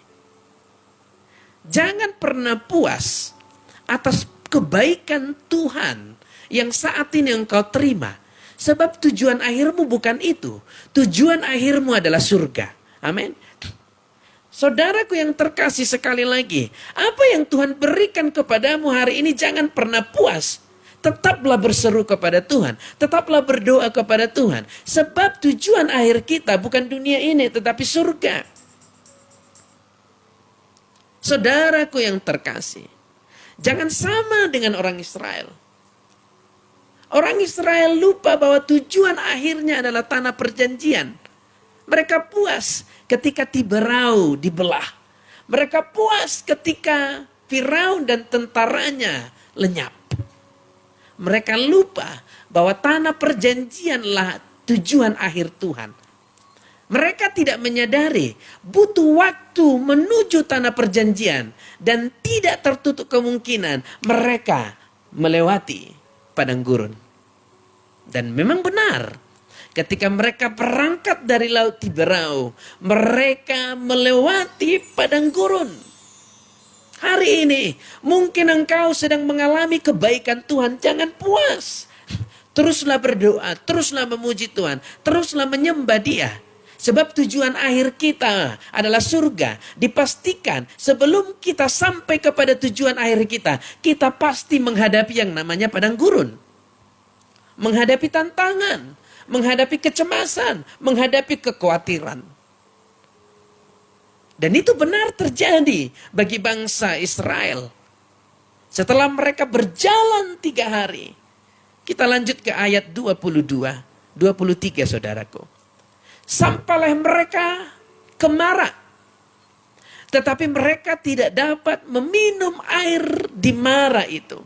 [SPEAKER 2] jangan pernah puas atas kebaikan Tuhan yang saat ini engkau terima. Sebab tujuan akhirmu bukan itu. Tujuan akhirmu adalah surga. Amin. Saudaraku yang terkasih, sekali lagi, apa yang Tuhan berikan kepadamu hari ini jangan pernah puas. Tetaplah berseru kepada Tuhan. Tetaplah berdoa kepada Tuhan. Sebab tujuan akhir kita bukan dunia ini tetapi surga. Saudaraku yang terkasih, jangan sama dengan orang Israel. Orang Israel lupa bahwa tujuan akhirnya adalah tanah perjanjian. Mereka puas ketika Tiberau dibelah. Mereka puas ketika Firaun dan tentaranya lenyap. Mereka lupa bahwa tanah perjanjianlah tujuan akhir Tuhan. Mereka tidak menyadari butuh waktu menuju tanah perjanjian. Dan tidak tertutup kemungkinan mereka melewati padang gurun. Dan memang benar, ketika mereka berangkat dari laut Tiberau, mereka melewati padang gurun. Hari ini mungkin engkau sedang mengalami kebaikan Tuhan, jangan puas. Teruslah berdoa, teruslah memuji Tuhan, teruslah menyembah Dia. Sebab tujuan akhir kita adalah surga. Dipastikan sebelum kita sampai kepada tujuan akhir kita, kita pasti menghadapi yang namanya padang gurun. Menghadapi tantangan, menghadapi kecemasan, menghadapi kekhawatiran. Dan itu benar terjadi bagi bangsa Israel. Setelah mereka berjalan 3 hari. Kita lanjut ke ayat 22, 23 saudaraku. Sampailah mereka ke Mara. Tetapi mereka tidak dapat meminum air di Mara itu.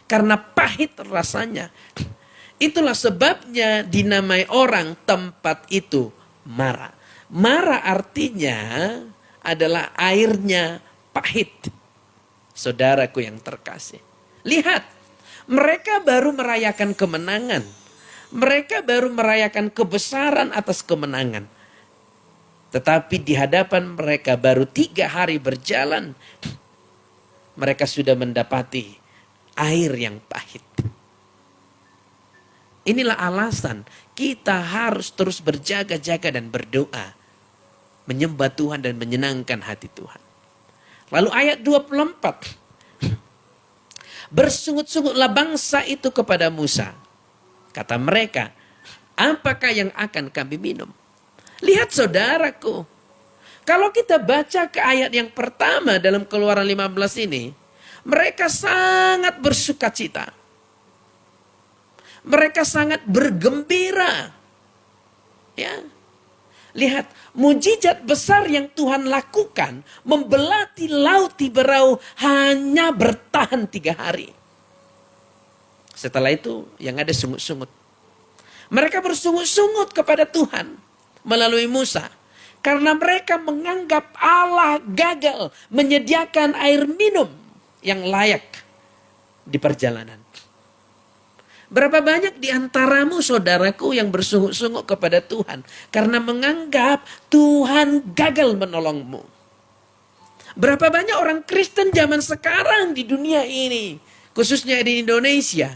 [SPEAKER 2] Karena pahit rasanya. Itulah sebabnya dinamai orang tempat itu Mara. Mara artinya adalah airnya pahit. Saudaraku yang terkasih. Lihat, mereka baru merayakan kemenangan. Mereka baru merayakan kebesaran atas kemenangan. Tetapi di hadapan mereka baru 3 hari berjalan. Mereka sudah mendapati air yang pahit. Inilah alasan kita harus terus berjaga-jaga dan berdoa. Menyembah Tuhan dan menyenangkan hati Tuhan. Lalu ayat 24. Bersungut-sungutlah bangsa itu kepada Musa. Kata mereka, apakah yang akan kami minum? Lihat saudaraku. Kalau kita baca ke ayat yang pertama dalam Keluaran 15 ini. Mereka sangat bersuka cita. Mereka sangat bergembira. Ya. Lihat, mujizat besar yang Tuhan lakukan membelati laut Tiberau hanya bertahan 3 hari. Setelah itu yang ada sungut-sungut. Mereka bersungut-sungut kepada Tuhan melalui Musa. Karena mereka menganggap Allah gagal menyediakan air minum yang layak di perjalanan. Berapa banyak di antaramu saudaraku yang bersungut-sungut kepada Tuhan. Karena menganggap Tuhan gagal menolongmu. Berapa banyak orang Kristen zaman sekarang di dunia ini. Khususnya di Indonesia.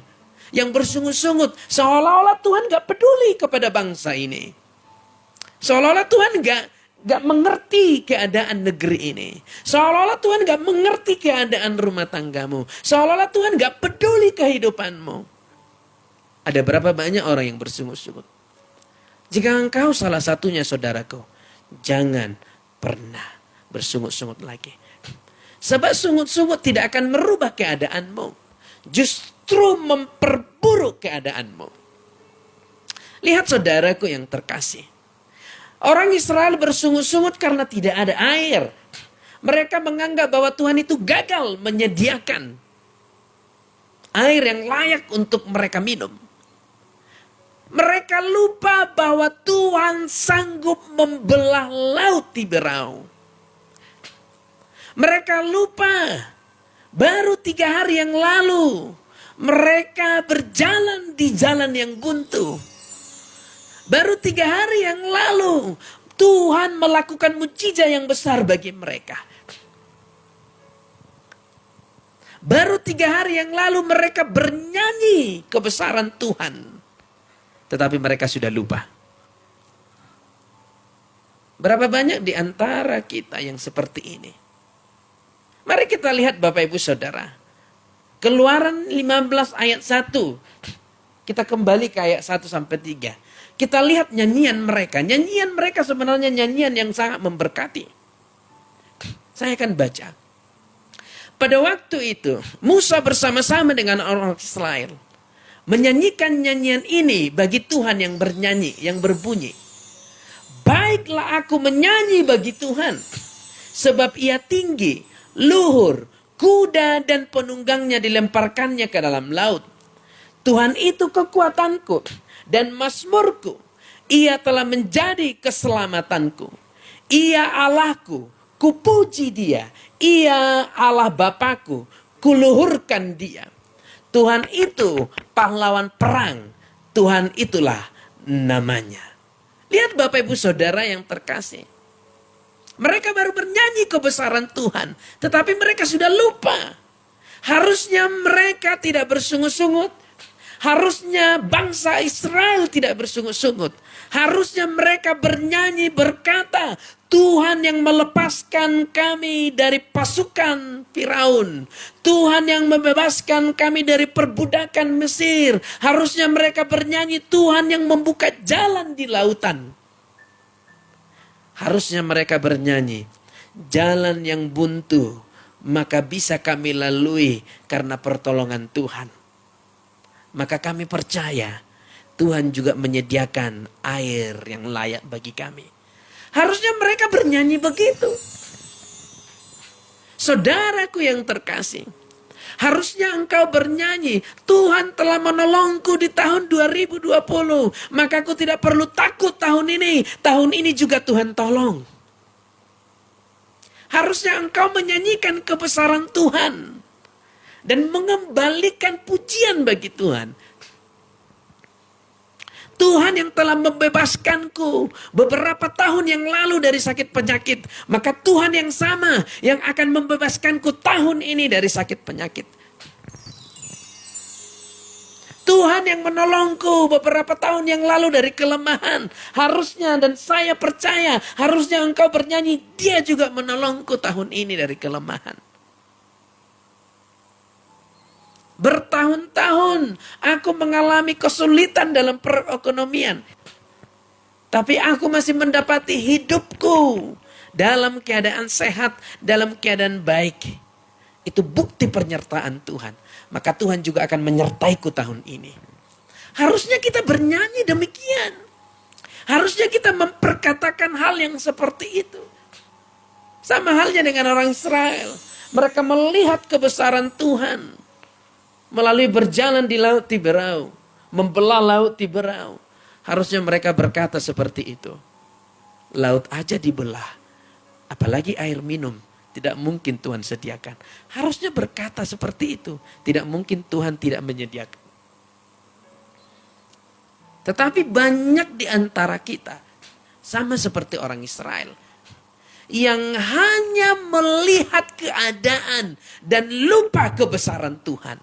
[SPEAKER 2] Yang bersungut-sungut. Seolah-olah Tuhan gak peduli kepada bangsa ini. Seolah-olah Tuhan gak mengerti keadaan negeri ini. Seolah-olah Tuhan gak mengerti keadaan rumah tanggamu. Seolah-olah Tuhan gak peduli kehidupanmu. Ada berapa banyak orang yang bersungut-sungut. Jika engkau salah satunya saudaraku, jangan pernah bersungut-sungut lagi. Sebab sungut-sungut tidak akan merubah keadaanmu. Justru memperburuk keadaanmu. Lihat saudaraku yang terkasih. Orang Israel bersungut-sungut karena tidak ada air. Mereka menganggap bahwa Tuhan itu gagal menyediakan air yang layak untuk mereka minum. Mereka lupa bahwa Tuhan sanggup membelah laut Tiberau. Mereka lupa baru 3 hari yang lalu mereka berjalan di jalan yang buntu. Baru 3 hari yang lalu Tuhan melakukan mujizat yang besar bagi mereka. Baru 3 hari yang lalu mereka bernyanyi kebesaran Tuhan. Tetapi mereka sudah lupa. Berapa banyak di antara kita yang seperti ini? Mari kita lihat Bapak Ibu Saudara. Keluaran 15 ayat 1. Kita kembali ke ayat 1 sampai 3. Kita lihat nyanyian mereka. Nyanyian mereka sebenarnya nyanyian yang sangat memberkati. Saya akan baca. Pada waktu itu, Musa bersama-sama dengan orang Israel menyanyikan nyanyian ini bagi Tuhan yang bernyanyi, yang berbunyi. Baiklah aku menyanyi bagi Tuhan, sebab ia tinggi, luhur, kuda dan penunggangnya dilemparkannya ke dalam laut. Tuhan itu kekuatanku dan mazmurku. Ia telah menjadi keselamatanku. Ia Allahku, kupuji dia. Ia Allah Bapakku, kuluhurkan dia. Tuhan itu pahlawan perang. Tuhan itulah namanya. Lihat Bapak Ibu Saudara yang terkasih. Mereka baru bernyanyi kebesaran Tuhan. Tetapi mereka sudah lupa. Harusnya mereka tidak bersungut-sungut. Harusnya bangsa Israel tidak bersungut-sungut. Harusnya mereka bernyanyi berkata, Tuhan yang melepaskan kami dari pasukan Firaun. Tuhan yang membebaskan kami dari perbudakan Mesir. Harusnya mereka bernyanyi, Tuhan yang membuka jalan di lautan. Harusnya mereka bernyanyi, jalan yang buntu maka bisa kami lalui karena pertolongan Tuhan. Maka kami percaya Tuhan juga menyediakan air yang layak bagi kami. Harusnya mereka bernyanyi begitu. Saudaraku yang terkasih, harusnya engkau bernyanyi, Tuhan telah menolongku di tahun 2020, maka aku tidak perlu takut tahun ini. Tahun ini juga Tuhan tolong. Harusnya engkau menyanyikan kebesaran Tuhan dan mengembalikan pujian bagi Tuhan. Tuhan yang telah membebaskanku beberapa tahun yang lalu dari sakit penyakit. Maka Tuhan yang sama yang akan membebaskanku tahun ini dari sakit penyakit. Tuhan yang menolongku beberapa tahun yang lalu dari kelemahan. Harusnya dan saya percaya, harusnya engkau bernyanyi, dia juga menolongku tahun ini dari kelemahan. Bertahun-tahun aku mengalami kesulitan dalam perekonomian. Tapi aku masih mendapati hidupku dalam keadaan sehat, dalam keadaan baik. Itu bukti penyertaan Tuhan. Maka Tuhan juga akan menyertaiku tahun ini. Harusnya kita bernyanyi demikian. Harusnya kita memperkatakan hal yang seperti itu. Sama halnya dengan orang Israel. Mereka melihat kebesaran Tuhan. Melalui berjalan di Laut Tiberau. Membelah Laut Tiberau. Harusnya mereka berkata seperti itu. Laut aja dibelah. Apalagi air minum. Tidak mungkin Tuhan sediakan. Harusnya berkata seperti itu. Tidak mungkin Tuhan tidak menyediakan. Tetapi banyak di antara kita. Sama seperti orang Israel. Yang hanya melihat keadaan. Dan lupa kebesaran Tuhan.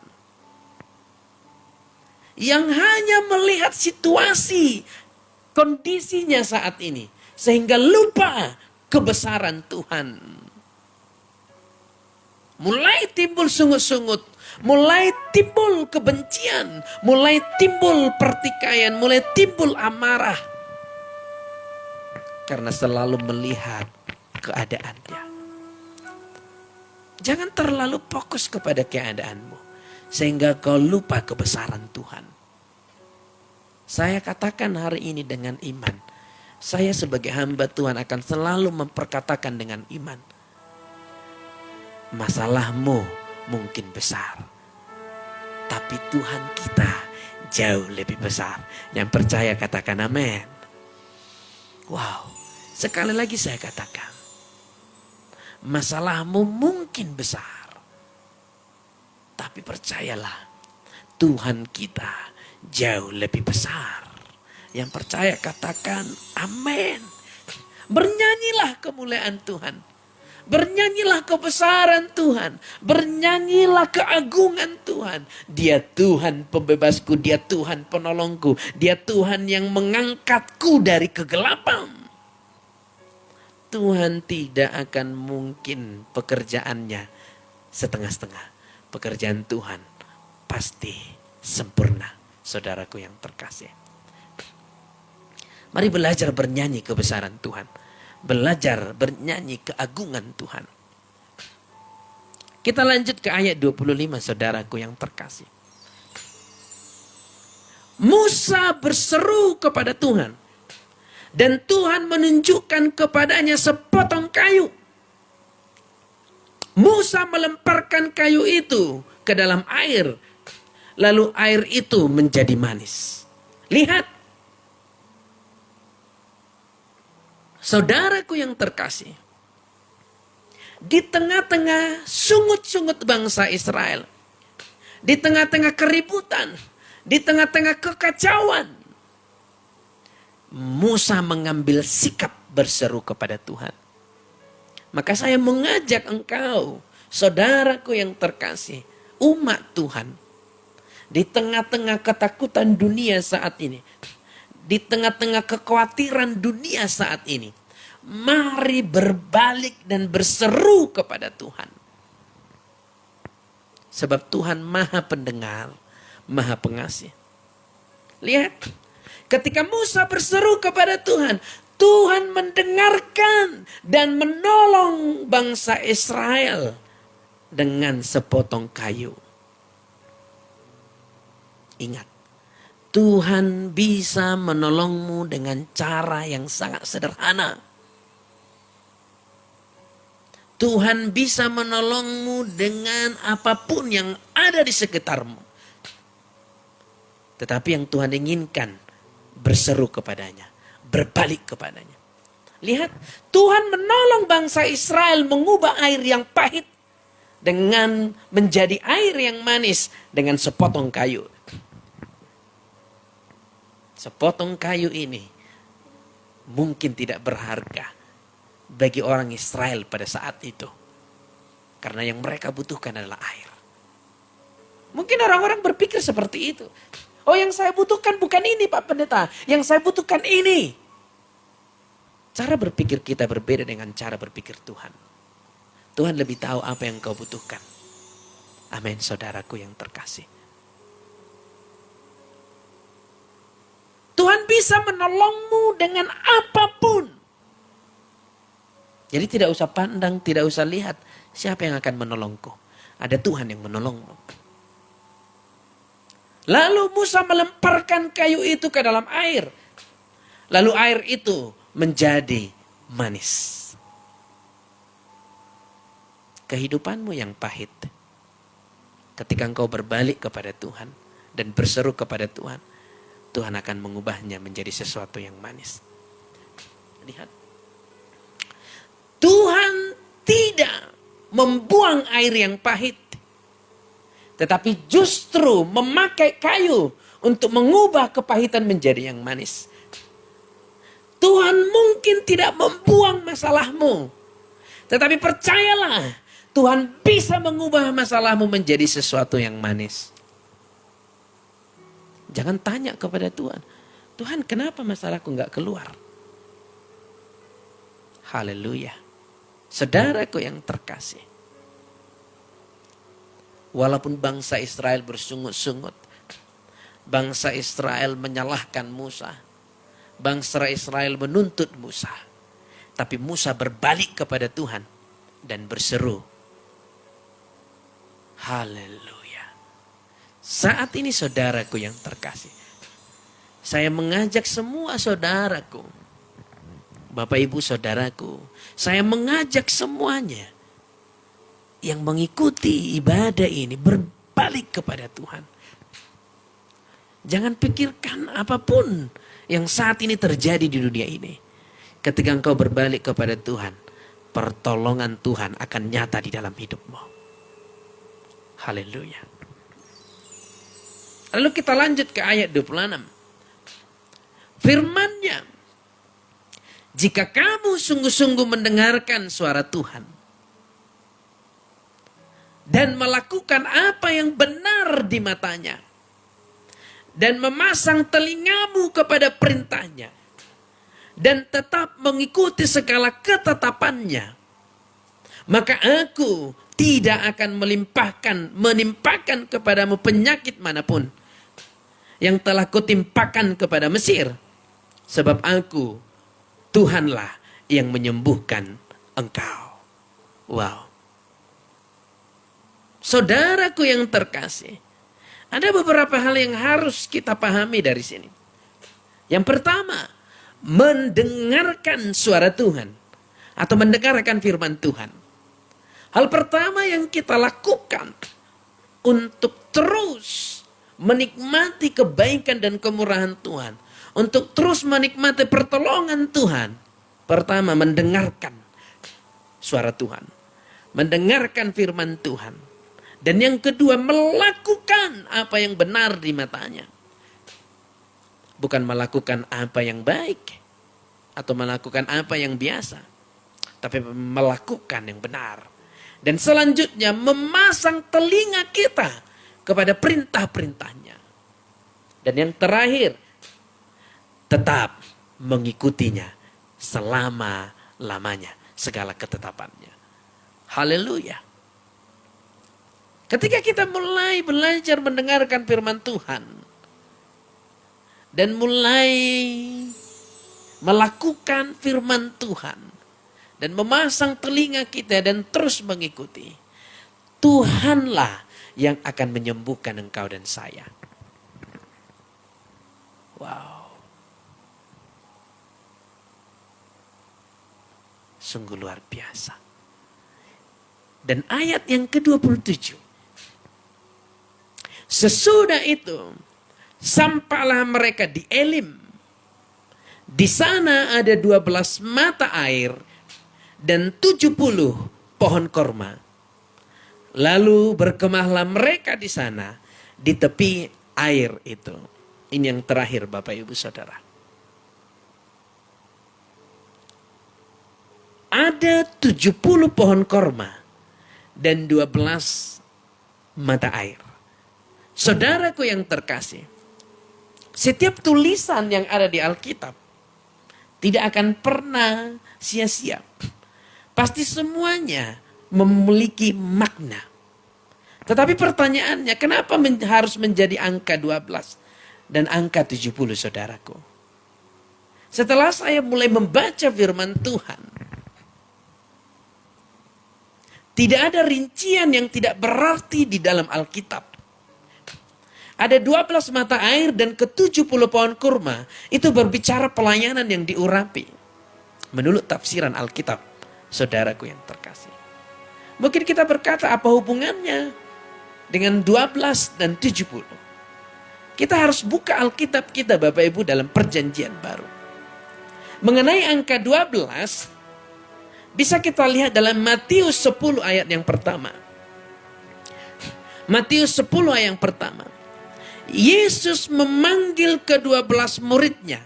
[SPEAKER 2] Yang hanya melihat situasi. Kondisinya saat ini. Sehingga lupa kebesaran Tuhan. Mulai timbul sungut-sungut, mulai timbul kebencian, mulai timbul pertikaian, mulai timbul amarah. Karena selalu melihat keadaannya. Jangan terlalu fokus kepada keadaanmu. Sehingga kau lupa kebesaran Tuhan. Saya katakan hari ini dengan iman. Saya sebagai hamba Tuhan akan selalu memperkatakan dengan iman. Masalahmu mungkin besar. Tapi Tuhan kita jauh lebih besar. Yang percaya katakan amin. Wow. Sekali lagi saya katakan. Masalahmu mungkin besar. Tapi percayalah. Tuhan kita jauh lebih besar. Yang percaya katakan amin. Bernyanyilah kemuliaan Tuhan. Bernyanyilah kebesaran Tuhan. Bernyanyilah keagungan Tuhan. Dia Tuhan pembebasku. Dia Tuhan penolongku. Dia Tuhan yang mengangkatku dari kegelapan. Tuhan tidak akan mungkin pekerjaannya setengah-setengah. Pekerjaan Tuhan pasti sempurna. Saudaraku yang terkasih. Mari belajar bernyanyi kebesaran Tuhan. Belajar bernyanyi keagungan Tuhan. Kita lanjut ke ayat 25 saudaraku yang terkasih. Musa berseru kepada Tuhan. Dan Tuhan menunjukkan kepadanya sepotong kayu. Musa melemparkan kayu itu ke dalam air. Lalu air itu menjadi manis. Lihat. Saudaraku yang terkasih, di tengah-tengah sungut-sungut bangsa Israel, di tengah-tengah keributan, di tengah-tengah kekacauan, Musa mengambil sikap berseru kepada Tuhan. Maka saya mengajak engkau, saudaraku yang terkasih, umat Tuhan, di tengah-tengah ketakutan dunia saat ini, di tengah-tengah kekhawatiran dunia saat ini. Mari berbalik dan berseru kepada Tuhan. Sebab Tuhan maha pendengar, maha pengasih. Lihat. Ketika Musa berseru kepada Tuhan. Tuhan mendengarkan dan menolong bangsa Israel. Dengan sepotong kayu. Ingat. Tuhan bisa menolongmu dengan cara yang sangat sederhana. Tuhan bisa menolongmu dengan apapun yang ada di sekitarmu. Tetapi yang Tuhan inginkan, berseru kepadanya, berbalik kepadanya. Lihat, Tuhan menolong bangsa Israel mengubah air yang pahit dengan menjadi air yang manis dengan sepotong kayu. Sepotong kayu ini mungkin tidak berharga bagi orang Israel pada saat itu. Karena yang mereka butuhkan adalah air. Mungkin orang-orang berpikir seperti itu. Oh, yang saya butuhkan bukan ini Pak Pendeta. Yang saya butuhkan ini. Cara berpikir kita berbeda dengan cara berpikir Tuhan. Tuhan lebih tahu apa yang kau butuhkan. Amin, saudaraku yang terkasih. Tuhan bisa menolongmu dengan apapun. Jadi tidak usah pandang, tidak usah lihat siapa yang akan menolongku. Ada Tuhan yang menolongmu. Lalu Musa melemparkan kayu itu ke dalam air. Lalu air itu menjadi manis. Kehidupanmu yang pahit, ketika engkau berbalik kepada Tuhan dan berseru kepada Tuhan, Tuhan akan mengubahnya menjadi sesuatu yang manis. Lihat. Tuhan tidak membuang air yang pahit, tetapi justru memakai kayu untuk mengubah kepahitan menjadi yang manis. Tuhan mungkin tidak membuang masalahmu, tetapi percayalah, Tuhan bisa mengubah masalahmu menjadi sesuatu yang manis. Jangan tanya kepada Tuhan, Tuhan kenapa masalahku nggak keluar? Haleluya. Saudaraku yang terkasih. Walaupun bangsa Israel bersungut-sungut. Bangsa Israel menyalahkan Musa. Bangsa Israel menuntut Musa. Tapi Musa berbalik kepada Tuhan dan berseru. Haleluya. Saat ini saudaraku yang terkasih. Saya mengajak semua saudaraku. Bapak ibu saudaraku. Saya mengajak semuanya. Yang mengikuti ibadah ini berbalik kepada Tuhan. Jangan pikirkan apapun yang saat ini terjadi di dunia ini. Ketika engkau berbalik kepada Tuhan, pertolongan Tuhan akan nyata di dalam hidupmu. Haleluya. Lalu kita lanjut ke ayat 26. Firman-Nya, jika kamu sungguh-sungguh mendengarkan suara Tuhan dan melakukan apa yang benar di matanya dan memasang telingamu kepada perintahnya dan tetap mengikuti segala ketetapannya, maka aku tidak akan menimpakan kepadamu penyakit manapun yang telah kutimpakan kepada Mesir, sebab aku Tuhanlah yang menyembuhkan engkau. Wow. Saudaraku yang terkasih, ada beberapa hal yang harus kita pahami dari sini. Yang pertama, mendengarkan suara Tuhan atau mendengarkan firman Tuhan. Hal pertama yang kita lakukan untuk terus menikmati kebaikan dan kemurahan Tuhan, untuk terus menikmati pertolongan Tuhan, pertama mendengarkan suara Tuhan, mendengarkan firman Tuhan. Dan yang kedua, melakukan apa yang benar di matanya. Bukan melakukan apa yang baik atau melakukan apa yang biasa, tapi melakukan yang benar. Dan selanjutnya memasang telinga kita kepada perintah-perintahnya. Dan yang terakhir, tetap mengikutinya selama-lamanya, segala ketetapannya. Haleluya. Ketika kita mulai belajar mendengarkan firman Tuhan dan mulai melakukan firman Tuhan dan memasang telinga kita dan terus mengikuti, Tuhanlah yang akan menyembuhkan engkau dan saya. Wow. Sungguh luar biasa. Dan ayat yang ke-27. Sesudah itu, sampailah mereka di Elim. Di sana ada 12 mata air dan 70 pohon korma. Lalu berkemahlah mereka di sana, di tepi air itu. Ini yang terakhir Bapak Ibu Saudara. Ada 70 pohon korma dan 12 mata air. Saudaraku yang terkasih, Setiap tulisan yang ada di Alkitab tidak akan pernah sia-sia. Pasti semuanya memiliki makna. Tetapi pertanyaannya, kenapa harus menjadi angka 12 dan angka 70, saudaraku? Setelah saya mulai membaca firman Tuhan, tidak ada rincian yang tidak berarti di dalam Alkitab. Ada 12 mata air dan ke-70 pohon kurma. Itu berbicara pelayanan yang diurapi. Menurut tafsiran Alkitab, saudaraku yang terkasih. Mungkin kita berkata, apa hubungannya dengan 12 dan 70? Kita harus buka Alkitab kita, Bapak Ibu, dalam perjanjian baru. Mengenai angka 12, bisa kita lihat dalam Matius 10 ayat yang pertama. Matius 10 ayat yang pertama. Yesus memanggil ke-12 muridnya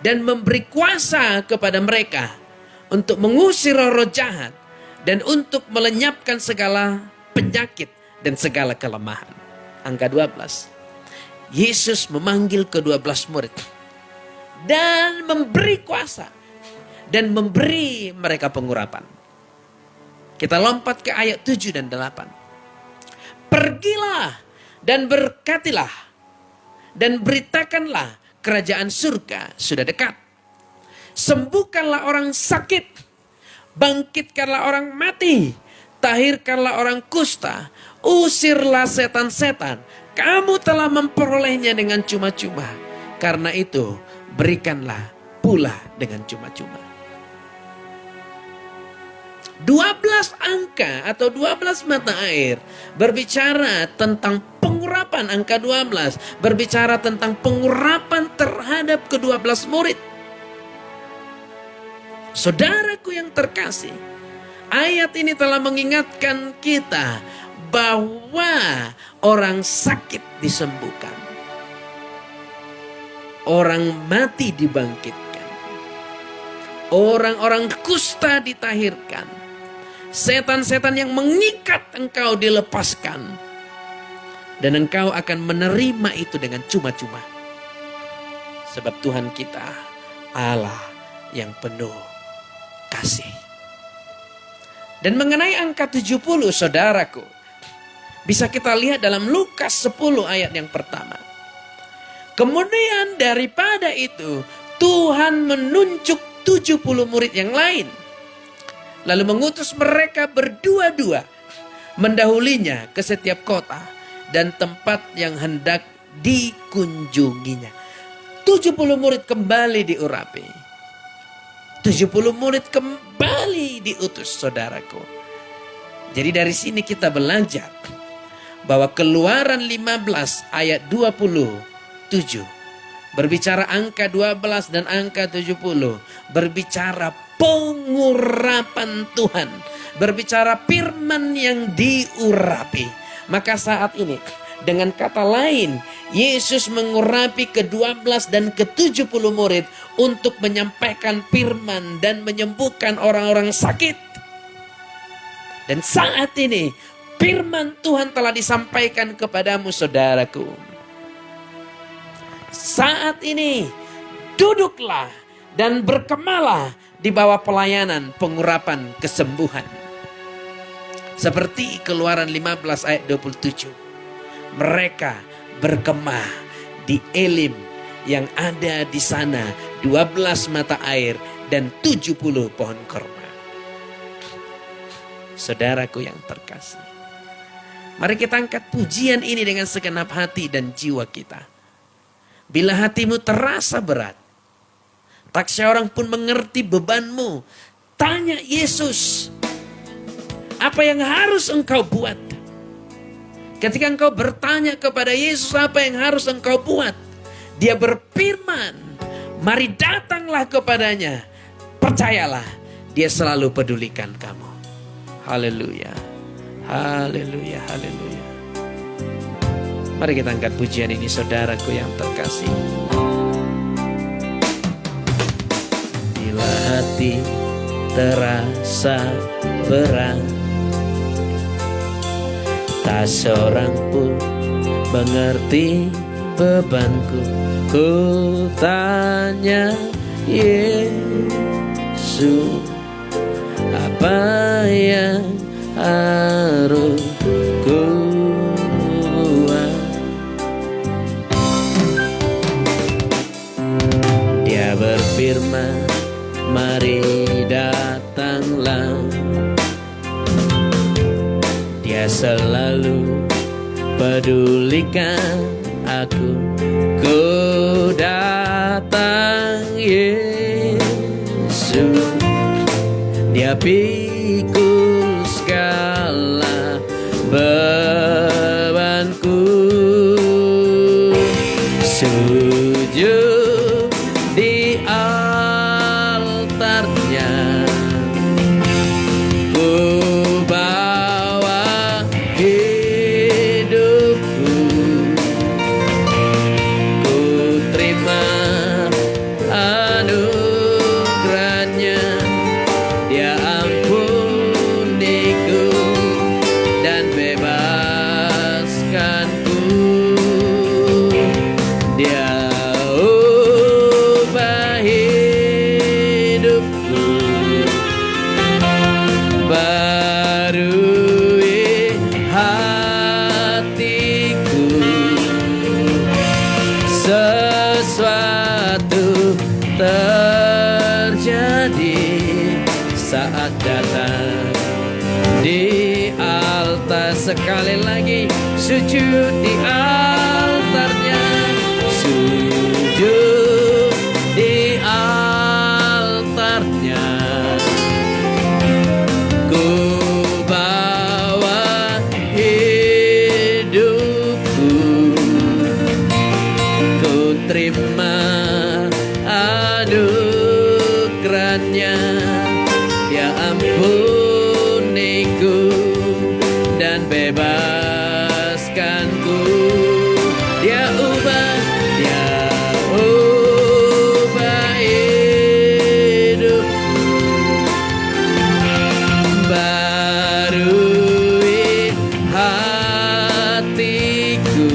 [SPEAKER 2] dan memberi kuasa kepada mereka untuk mengusir roh jahat dan untuk melenyapkan segala penyakit dan segala kelemahan. Angka 12. Yesus memanggil ke-12 murid dan memberi kuasa dan memberi mereka pengurapan. Kita lompat ke ayat 7 dan 8. Pergilah dan berkatilah dan beritakanlah kerajaan surga sudah dekat. Sembuhkanlah orang sakit, bangkitkanlah orang mati, tahirkanlah orang kusta, usirlah setan-setan. Kamu telah memperolehnya dengan cuma-cuma. Karena itu berikanlah pula dengan cuma-cuma. 12 angka atau 12 mata air berbicara tentang pengurapan. Angka 12 berbicara tentang pengurapan terhadap ke-12 murid. Saudaraku yang terkasih, ayat ini telah mengingatkan kita bahwa orang sakit disembuhkan, orang mati dibangkitkan, orang-orang kusta ditahirkan, setan-setan yang mengikat engkau dilepaskan. Dan engkau akan menerima itu dengan cuma-cuma. Sebab Tuhan kita Allah yang penuh kasih. Dan mengenai angka 70, saudaraku, bisa kita lihat dalam Lukas 10 ayat yang pertama. Kemudian daripada itu, Tuhan menunjuk 70 murid yang lain. Lalu mengutus mereka berdua-dua mendahulinya ke setiap kota dan tempat yang hendak dikunjunginya. 70 murid kembali diurapi. 70 murid kembali diutus, saudaraku. Jadi dari sini kita belajar bahwa Keluaran 15 ayat 27 berbicara angka 12 dan angka 70, berbicara pengurapan Tuhan, berbicara firman yang diurapi. Maka saat ini, dengan kata lain, Yesus mengurapi ke-12 dan ke-70 murid untuk menyampaikan firman dan menyembuhkan orang-orang sakit. Dan saat ini, firman Tuhan telah disampaikan kepadamu, saudaraku. Saat ini, duduklah dan berkemalah di bawah pelayanan pengurapan kesembuhan. Seperti Keluaran 15 ayat 27. Mereka berkemah di Elim yang ada di sana 12 mata air dan 70 pohon kurma. Saudaraku yang terkasih, mari kita angkat pujian ini dengan segenap hati dan jiwa kita. Bila hatimu terasa berat, tak seorang pun mengerti bebanmu, tanya Yesus, apa yang harus engkau buat? Ketika engkau bertanya kepada Yesus apa yang harus engkau buat, Dia berfirman, mari datanglah kepadanya. Percayalah, Dia selalu pedulikan kamu. Haleluya, haleluya, haleluya. Mari kita angkat pujian ini, saudaraku yang terkasih. Bila hati terasa berat, tak seorang pun mengerti bebanku. Ku tanya Yesus, apa yang harus ku buat? Dia berfirman, mari datanglah. Dia selalu pedulikan aku. Ku datang Yesus, Dia pikul segala bebanku. Sujud di altarnya, ku bawa hidupku. Ku terima anugerahnya, Dia ampuniku dan bebaskanku. Dia ubah hidupku, barui hatiku. Sesuatu terjadi saat datang di altar. Sekali lagi, sujud di altarnya, sujud di altarnya. Ku bawa hidupku, ku terima anugerahnya, Dia ampuniku dan bebaskanku. Dia ubah hidupku, barui hatiku.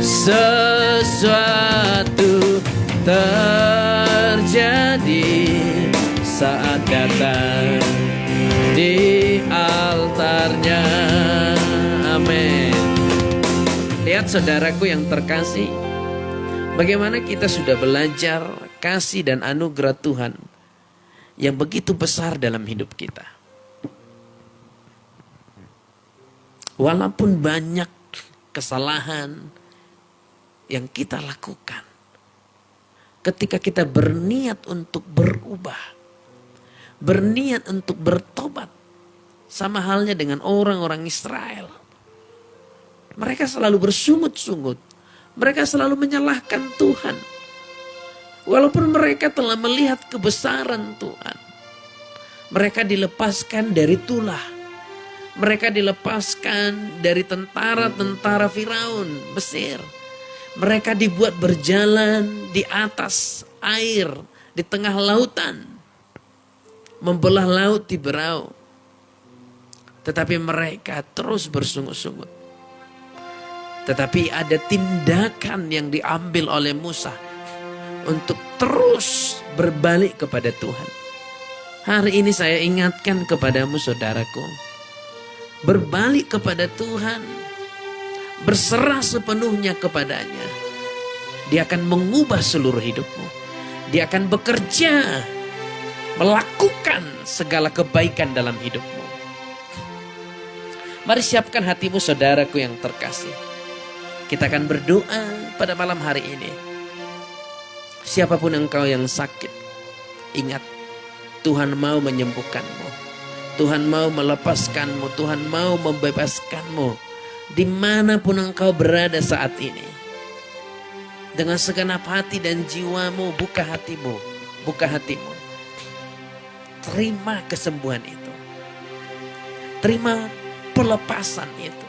[SPEAKER 2] Sesuatu terjadi saat datang di altarnya. Amin. Lihat saudaraku yang terkasih, bagaimana kita sudah belajar kasih dan anugerah Tuhan yang begitu besar dalam hidup kita. Walaupun banyak kesalahan yang kita lakukan, ketika kita berniat untuk berubah, berniat untuk bertobat, sama halnya dengan orang-orang Israel. Mereka selalu bersungut-sungut, mereka selalu menyalahkan Tuhan. Walaupun mereka telah melihat kebesaran Tuhan, mereka dilepaskan dari tulah, mereka dilepaskan dari tentara-tentara Firaun Mesir. Mereka dibuat berjalan di atas air, di tengah lautan, membelah laut di berau. Tetapi mereka terus bersungut-sungut. Tetapi ada tindakan yang diambil oleh Musa untuk terus berbalik kepada Tuhan. Hari ini saya ingatkan kepadamu saudaraku, berbalik kepada Tuhan, berserah sepenuhnya kepadanya. Dia akan mengubah seluruh hidupmu. Dia akan bekerja, melakukan segala kebaikan dalam hidupmu. Mari siapkan hatimu saudaraku yang terkasih. Kita akan berdoa pada malam hari ini. Siapapun engkau yang sakit, ingat, Tuhan mau menyembuhkanmu. Tuhan mau melepaskanmu. Tuhan mau membebaskanmu. Dimanapun engkau berada saat ini. Dengan segenap hati dan jiwamu, buka hatimu. Buka hatimu. Terima kesembuhan itu. Terima pelepasan itu.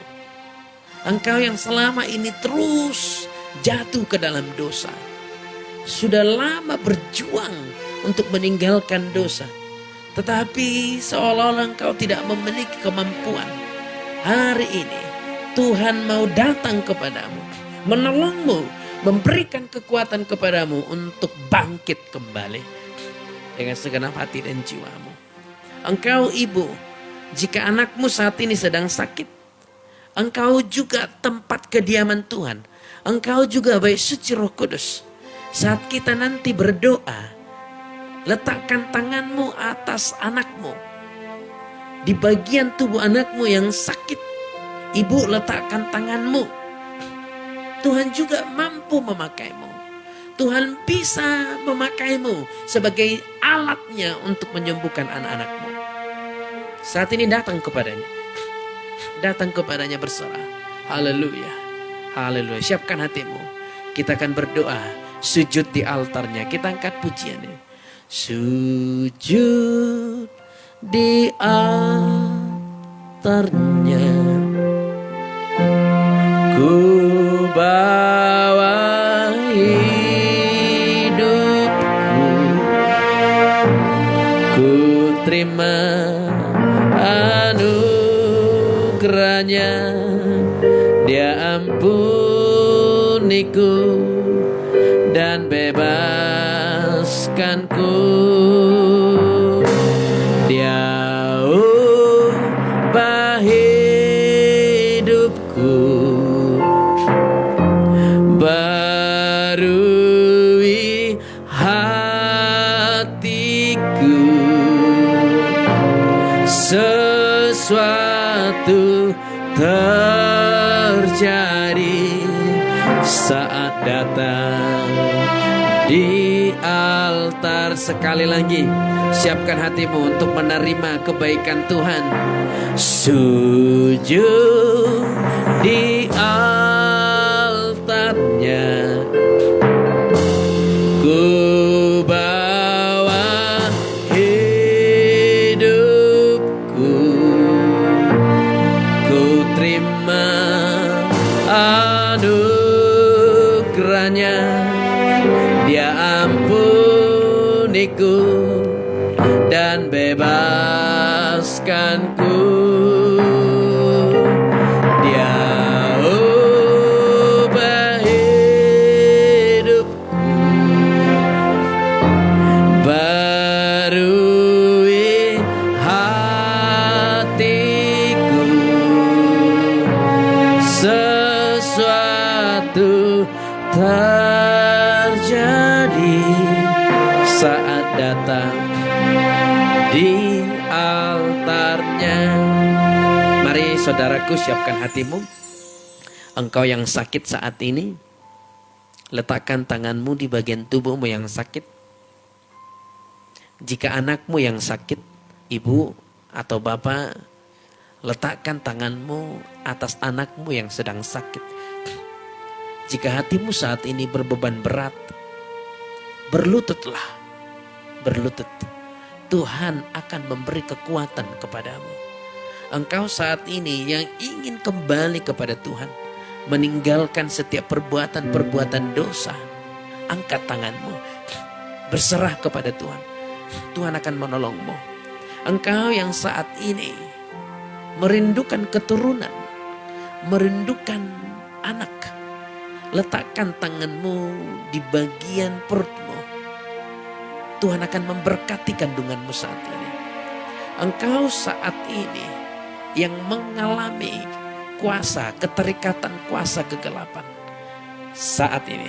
[SPEAKER 2] Engkau yang selama ini terus jatuh ke dalam dosa. Sudah lama berjuang untuk meninggalkan dosa. Tetapi seolah-olah engkau tidak memiliki kemampuan. Hari ini Tuhan mau datang kepadamu. menolongmu, memberikan kekuatan kepadamu untuk bangkit kembali dengan segenap hati dan jiwamu. Engkau ibu, jika anakmu saat ini sedang sakit, engkau juga tempat kediaman Tuhan. Engkau juga baik suci Roh Kudus. Saat kita nanti berdoa, letakkan tanganmu atas anakmu. Di bagian tubuh anakmu yang sakit, ibu letakkan tanganmu. Tuhan juga mampu memakaimu. Tuhan bisa memakaimu sebagai alatnya untuk menyembuhkan anak-anakmu. Saat ini datang kepadanya. Datang kepadanya berserah. Haleluya. Haleluya. Siapkan hatimu. Kita akan berdoa. Sujud di altarnya. Kita angkat pujiannya. Sujud di altarnya. Ku bawa hidupku, ku terima anugerahnya, Dia ampuniku dan bebaskanku. Dia ubah hidupku, barui hatiku. Sesuatu terjadi saat datang di altar. Sekali lagi, siapkan hatimu untuk menerima kebaikan Tuhan. Sujud di altarnya. Ku bawa hidupku, ku terima anugerahnya, Dia ampuniku dan bebaskanku. Dia ubah hidupku, barui hatiku. Sesuatu terjadi saat datang di altarnya. Mari saudaraku, siapkan hatimu. Engkau yang sakit saat ini, letakkan tanganmu di bagian tubuhmu yang sakit. Jika anakmu yang sakit, ibu atau bapak, letakkan tanganmu atas anakmu yang sedang sakit. Jika hatimu saat ini berbeban berat, berlututlah. Berlutut. Tuhan akan memberi kekuatan kepadamu. Engkau saat ini yang ingin kembali kepada Tuhan, meninggalkan setiap perbuatan-perbuatan dosa, angkat tanganmu, berserah kepada Tuhan. Tuhan akan menolongmu. Engkau yang saat ini merindukan keturunan, merindukan anak, letakkan tanganmu di bagian perutmu. Tuhan akan memberkati kandunganmu saat ini. Engkau saat ini yang mengalami kuasa, keterikatan kuasa kegelapan. Saat ini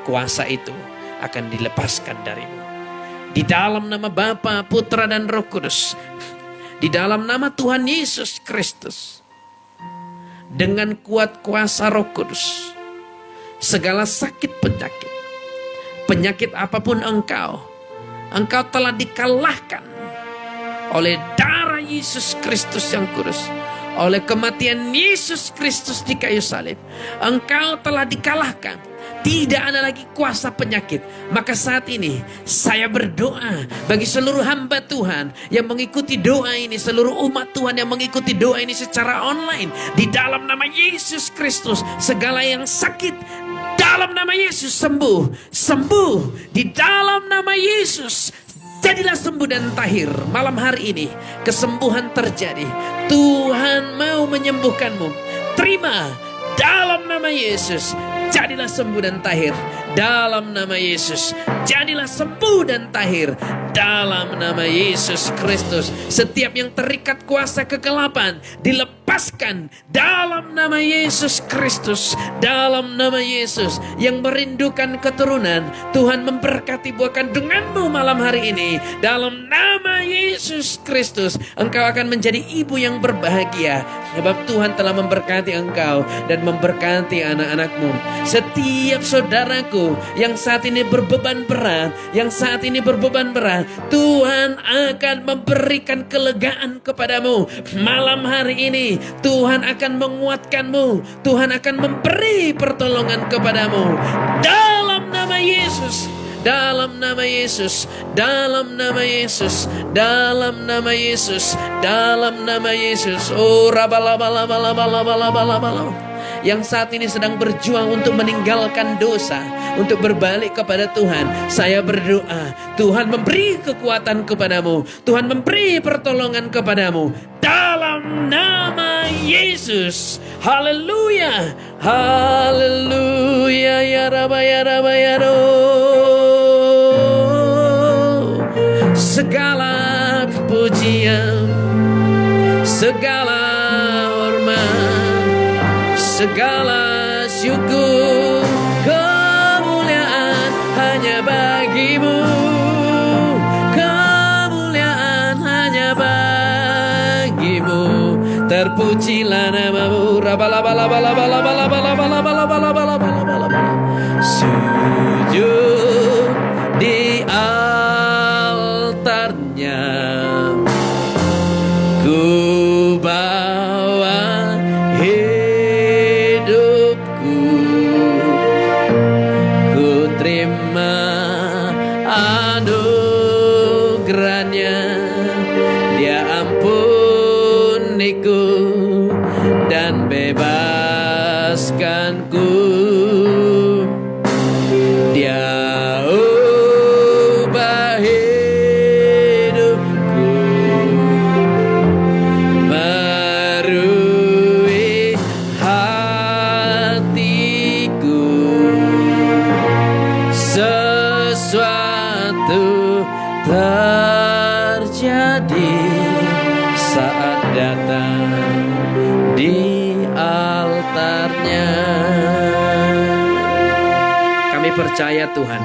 [SPEAKER 2] kuasa itu akan dilepaskan darimu. Di dalam nama Bapa, Putra dan Roh Kudus. Di dalam nama Tuhan Yesus Kristus. Dengan kuat kuasa Roh Kudus. Segala sakit penyakit. Penyakit apapun engkau telah dikalahkan oleh darah Yesus Kristus yang kudus. Oleh kematian Yesus Kristus di kayu salib. Engkau telah dikalahkan. Tidak ada lagi kuasa penyakit. Maka saat ini saya berdoa bagi seluruh hamba Tuhan yang mengikuti doa ini. Seluruh umat Tuhan yang mengikuti doa ini secara online. Di dalam nama Yesus Kristus, segala yang sakit dalam nama Yesus sembuh. Sembuh di dalam nama Yesus. Jadilah sembuh dan tahir. Malam hari ini kesembuhan terjadi. Tuhan mau menyembuhkanmu. Terima dalam nama Yesus. jadilah sembuh dan tahir dalam nama Yesus. Jadilah sembuh dan tahir dalam nama Yesus Kristus. Setiap yang terikat kuasa kegelapan dilepaskan dalam nama Yesus Kristus. Dalam nama Yesus. Yang merindukan keturunan, Tuhan memberkati buah kandunganmu malam hari ini. Dalam nama Yesus Kristus, engkau akan menjadi ibu yang berbahagia, sebab Tuhan telah memberkati engkau dan memberkati anak-anakmu. Setiap saudaraku yang saat ini berbeban berat, Tuhan akan memberikan kelegaan kepadamu. Malam hari ini Tuhan akan menguatkanmu. Tuhan akan memberi pertolongan kepadamu. Dalam nama Yesus. Dalam nama Yesus, dalam nama Yesus, dalam nama Yesus, dalam nama Yesus. Oh, rabalabalabalabalabalabalabalabala. Yang saat ini sedang berjuang untuk meninggalkan dosa, untuk berbalik kepada Tuhan, saya berdoa, Tuhan memberi kekuatan kepadamu, Tuhan memberi pertolongan kepadamu dalam nama Yesus. Haleluya, haleluya, ya Rabba, ya Rabba, ya Rabba. Segala pujian, segala hormat, segala syukur, kemuliaan hanya bagimu. Kemuliaan hanya bagimu. Terpujilah namamu. Sujud di altarnya, ku bawa hidupku, ku terima anugerahnya. Dia ampuniku dan bebaskanku. Dia ubah hidupku, merui hatiku. Sesuatu terjadi saat datang di altarnya. Kami percaya Tuhan,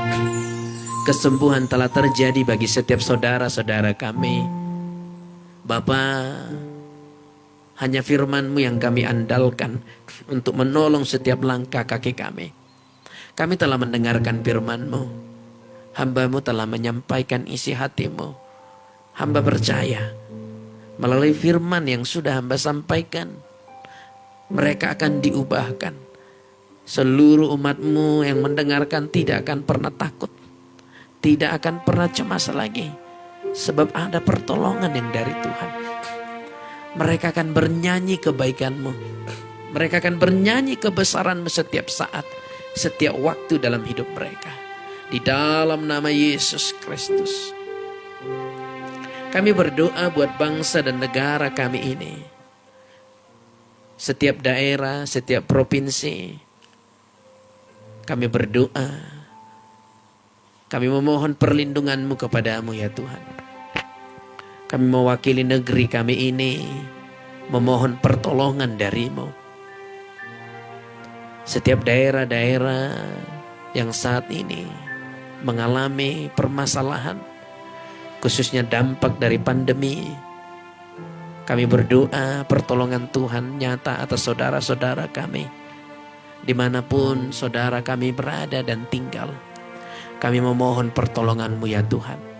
[SPEAKER 2] kesembuhan telah terjadi bagi setiap saudara-saudara kami. Bapa, hanya firman-Mu yang kami andalkan untuk menolong setiap langkah kaki kami. Kami telah mendengarkan firman-Mu. Hamba-Mu telah menyampaikan isi hati-Mu. Hamba percaya melalui firman yang sudah hamba sampaikan, mereka akan diubahkan. Seluruh umat-Mu yang mendengarkan tidak akan pernah takut, tidak akan pernah cemas lagi, sebab ada pertolongan yang dari Tuhan. Mereka akan bernyanyi kebaikan-Mu, mereka akan bernyanyi kebesaran-Mu setiap saat, setiap waktu dalam hidup mereka. Di dalam nama Yesus Kristus, kami berdoa buat bangsa dan negara kami ini. Setiap daerah, setiap provinsi, kami berdoa. Kami memohon perlindungan-Mu kepadamu ya Tuhan. Kami mewakili negeri kami ini, memohon pertolongan dari-Mu. Setiap daerah-daerah yang saat ini mengalami permasalahan, khususnya dampak dari pandemi, kami berdoa pertolongan Tuhan nyata atas saudara-saudara kami. Dimanapun saudara kami berada dan tinggal, kami memohon pertolongan-Mu ya Tuhan.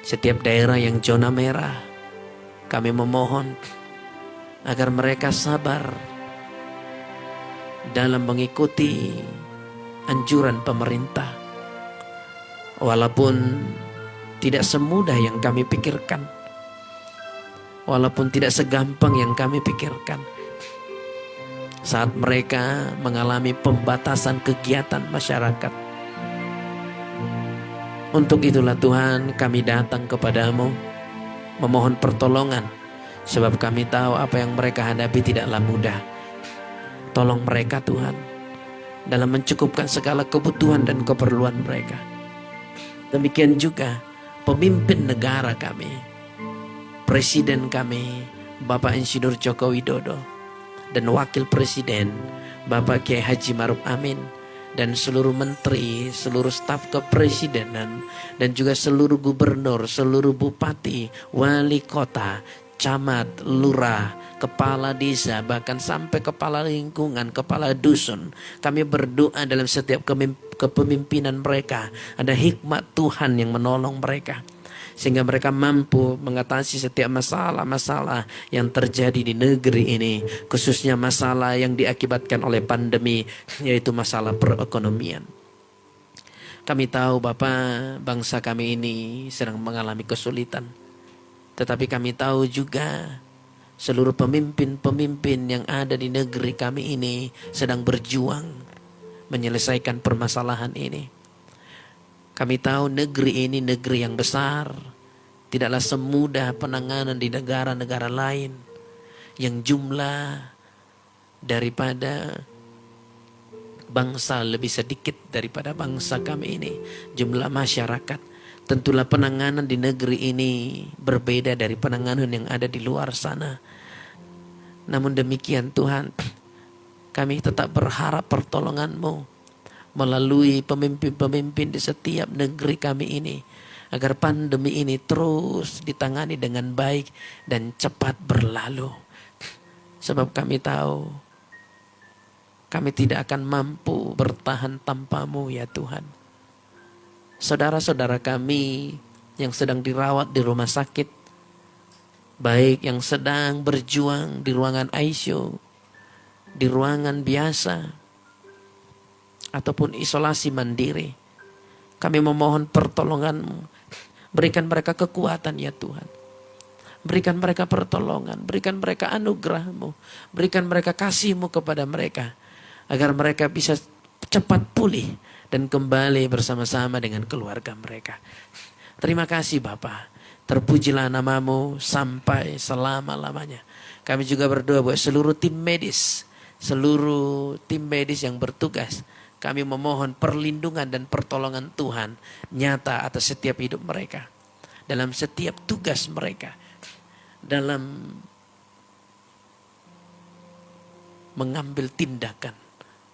[SPEAKER 2] Setiap daerah yang zona merah, kami memohon agar mereka sabar dalam mengikuti anjuran pemerintah. Walaupun tidak semudah yang kami pikirkan, walaupun tidak segampang yang kami pikirkan, saat mereka mengalami pembatasan kegiatan masyarakat. Untuk itulah Tuhan, kami datang kepadamu memohon pertolongan, sebab kami tahu apa yang mereka hadapi tidaklah mudah. Tolong mereka Tuhan, dalam mencukupkan segala kebutuhan dan keperluan mereka. Demikian juga pemimpin negara kami, Presiden kami, Bapak Insinyur Joko Widodo, dan Wakil Presiden, Bapak Kiai Haji Maruf Amin, dan seluruh menteri, seluruh staf kepresidenan, dan juga seluruh gubernur, seluruh bupati, wali kota, camat, lurah, kepala desa, bahkan sampai kepala lingkungan, kepala dusun. Kami berdoa dalam setiap kepemimpinan mereka, ada hikmat Tuhan yang menolong mereka, sehingga mereka mampu mengatasi setiap masalah-masalah yang terjadi di negeri ini, khususnya masalah yang diakibatkan oleh pandemi, yaitu masalah perekonomian. Kami tahu Bapak, bangsa kami ini sedang mengalami kesulitan. Tetapi kami tahu juga seluruh pemimpin-pemimpin yang ada di negeri kami ini sedang berjuang menyelesaikan permasalahan ini. Kami tahu negeri ini negeri yang besar, tidaklah semudah penanganan di negara-negara lain yang jumlah daripada bangsa lebih sedikit daripada bangsa kami ini, jumlah masyarakat. Tentulah penanganan di negeri ini berbeda dari penanganan yang ada di luar sana. Namun demikian Tuhan, kami tetap berharap pertolongan-Mu melalui pemimpin-pemimpin di setiap negeri kami ini, agar pandemi ini terus ditangani dengan baik dan cepat berlalu. Sebab kami tahu kami tidak akan mampu bertahan tanpa-Mu ya Tuhan. Saudara-saudara kami yang sedang dirawat di rumah sakit, baik yang sedang berjuang di ruangan ICU, di ruangan biasa, ataupun isolasi mandiri, kami memohon pertolongan-Mu. Berikan mereka kekuatan ya Tuhan. Berikan mereka pertolongan, berikan mereka anugerah-Mu, berikan mereka kasih-Mu kepada mereka, agar mereka bisa cepat pulih dan kembali bersama-sama dengan keluarga mereka. Terima kasih Bapa. Terpujilah nama-Mu sampai selama-lamanya. Kami juga berdoa buat seluruh tim medis yang bertugas. Kami memohon perlindungan dan pertolongan Tuhan nyata atas setiap hidup mereka, dalam setiap tugas mereka, dalam mengambil tindakan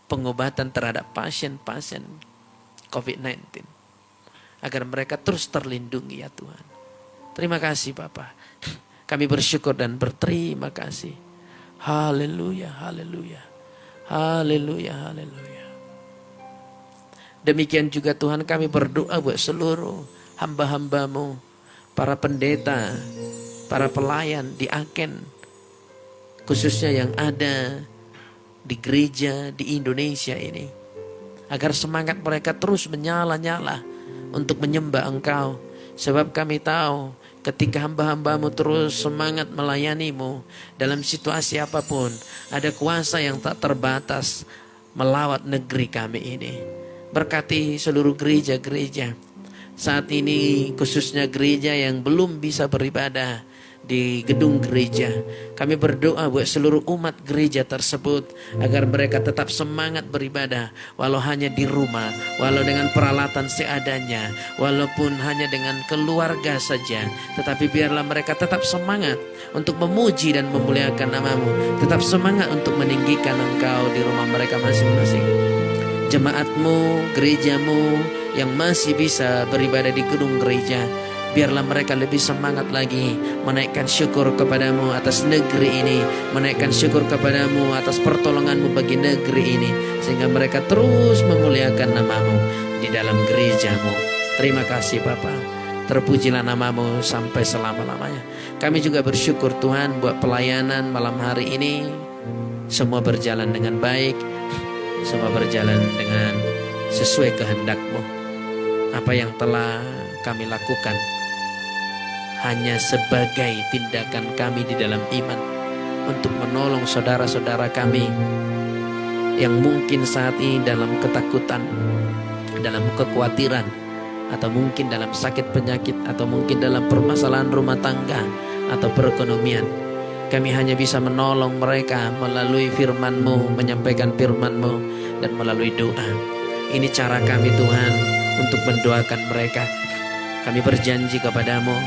[SPEAKER 2] pengobatan terhadap pasien-pasien COVID-19. Agar mereka terus terlindungi ya Tuhan. Terima kasih Bapa. Kami bersyukur dan berterima kasih. Haleluya, haleluya. Haleluya, haleluya. Demikian juga Tuhan kami berdoa buat seluruh hamba-hamba-Mu, para pendeta, para pelayan di Aken, khususnya yang ada di gereja di Indonesia ini, agar semangat mereka terus menyala-nyala untuk menyembah Engkau. Sebab kami tahu ketika hamba-hamba-Mu terus semangat melayani-Mu dalam situasi apapun, ada kuasa yang tak terbatas melawat negeri kami ini. Berkati seluruh gereja-gereja saat ini, khususnya gereja yang belum bisa beribadah di gedung gereja. Kami berdoa buat seluruh umat gereja tersebut agar mereka tetap semangat beribadah, walau hanya di rumah, walau dengan peralatan seadanya, walaupun hanya dengan keluarga saja. Tetapi biarlah mereka tetap semangat untuk memuji dan memuliakan nama-Mu, tetap semangat untuk meninggikan Engkau di rumah mereka masing-masing. Jemaat-Mu, gereja-Mu yang masih bisa beribadah di gedung gereja, biarlah mereka lebih semangat lagi menaikkan syukur kepada-Mu atas negeri ini, menaikkan syukur kepada-Mu atas pertolongan-Mu bagi negeri ini, sehingga mereka terus memuliakan nama-Mu di dalam gereja-Mu. Terima kasih Bapa. Terpujilah nama-Mu sampai selama-lamanya. Kami juga bersyukur Tuhan buat pelayanan malam hari ini. Semua berjalan dengan baik, semua berjalan dengan sesuai kehendak-Mu. Apa yang telah kami lakukan hanya sebagai tindakan kami di dalam iman untuk menolong saudara-saudara kami yang mungkin saat ini dalam ketakutan, dalam kekhawatiran, atau mungkin dalam sakit penyakit, atau mungkin dalam permasalahan rumah tangga atau perekonomian. Kami hanya bisa menolong mereka melalui firman-Mu, menyampaikan firman-Mu, dan melalui doa. Ini cara kami Tuhan untuk mendoakan mereka. Kami berjanji kepadamu,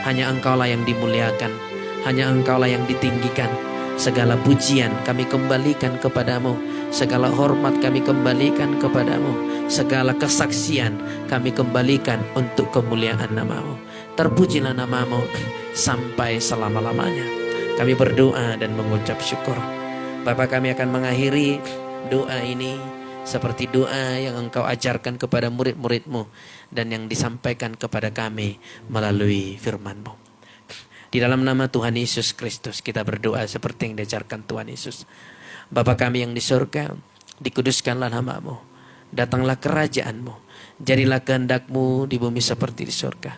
[SPEAKER 2] hanya Engkaulah yang dimuliakan, hanya Engkaulah yang ditinggikan. Segala pujian kami kembalikan kepadamu, segala hormat kami kembalikan kepadamu, segala kesaksian kami kembalikan untuk kemuliaan nama-Mu. Terpujilah nama-Mu sampai selama-lamanya. Kami berdoa dan mengucap syukur. Bapa, kami akan mengakhiri doa ini seperti doa yang Engkau ajarkan kepada murid-murid-Mu dan yang disampaikan kepada kami melalui firman-Mu. Di dalam nama Tuhan Yesus Kristus kita berdoa seperti yang diajarkan Tuhan Yesus. Bapa kami yang di surga, dikuduskanlah nama-Mu, datanglah kerajaan-Mu, jadilah kehendak-Mu di bumi seperti di surga.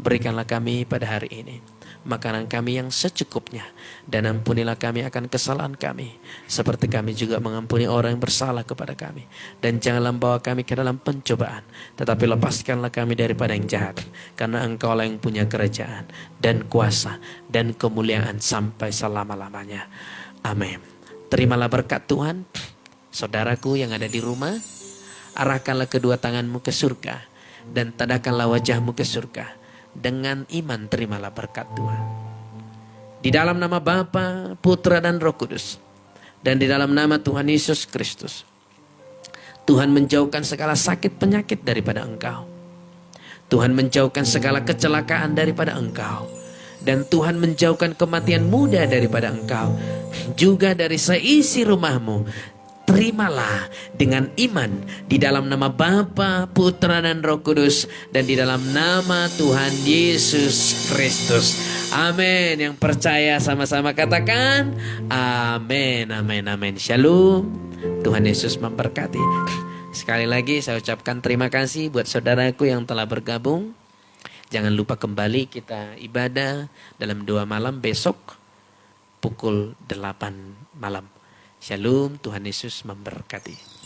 [SPEAKER 2] Berikanlah kami pada hari ini makanan kami yang secukupnya, dan ampunilah kami akan kesalahan kami, seperti kami juga mengampuni orang yang bersalah kepada kami. Dan janganlah bawa kami ke dalam pencobaan, tetapi lepaskanlah kami daripada yang jahat, karena Engkaulah yang punya kerajaan dan kuasa dan kemuliaan sampai selama-lamanya. Amin. Terimalah berkat Tuhan. Saudaraku yang ada di rumah, arahkanlah kedua tanganmu ke surga dan tadahkanlah wajahmu ke surga. Dengan iman terimalah berkat Tuhan. Di dalam nama Bapa, Putra dan Roh Kudus, dan di dalam nama Tuhan Yesus Kristus, Tuhan menjauhkan segala sakit penyakit daripada engkau. Tuhan menjauhkan segala kecelakaan daripada engkau. Dan Tuhan menjauhkan kematian muda daripada engkau. Juga dari seisi rumahmu. Terimalah dengan iman di dalam nama Bapa, Putra dan Roh Kudus, dan di dalam nama Tuhan Yesus Kristus. Amin. Yang percaya sama-sama katakan amin, amin, amin. Shalom. Tuhan Yesus memberkati. Sekali lagi saya ucapkan terima kasih buat saudaraku yang telah bergabung. Jangan lupa kembali kita ibadah dalam 2 malam besok pukul 8 malam. Shalom, Tuhan Yesus memberkati.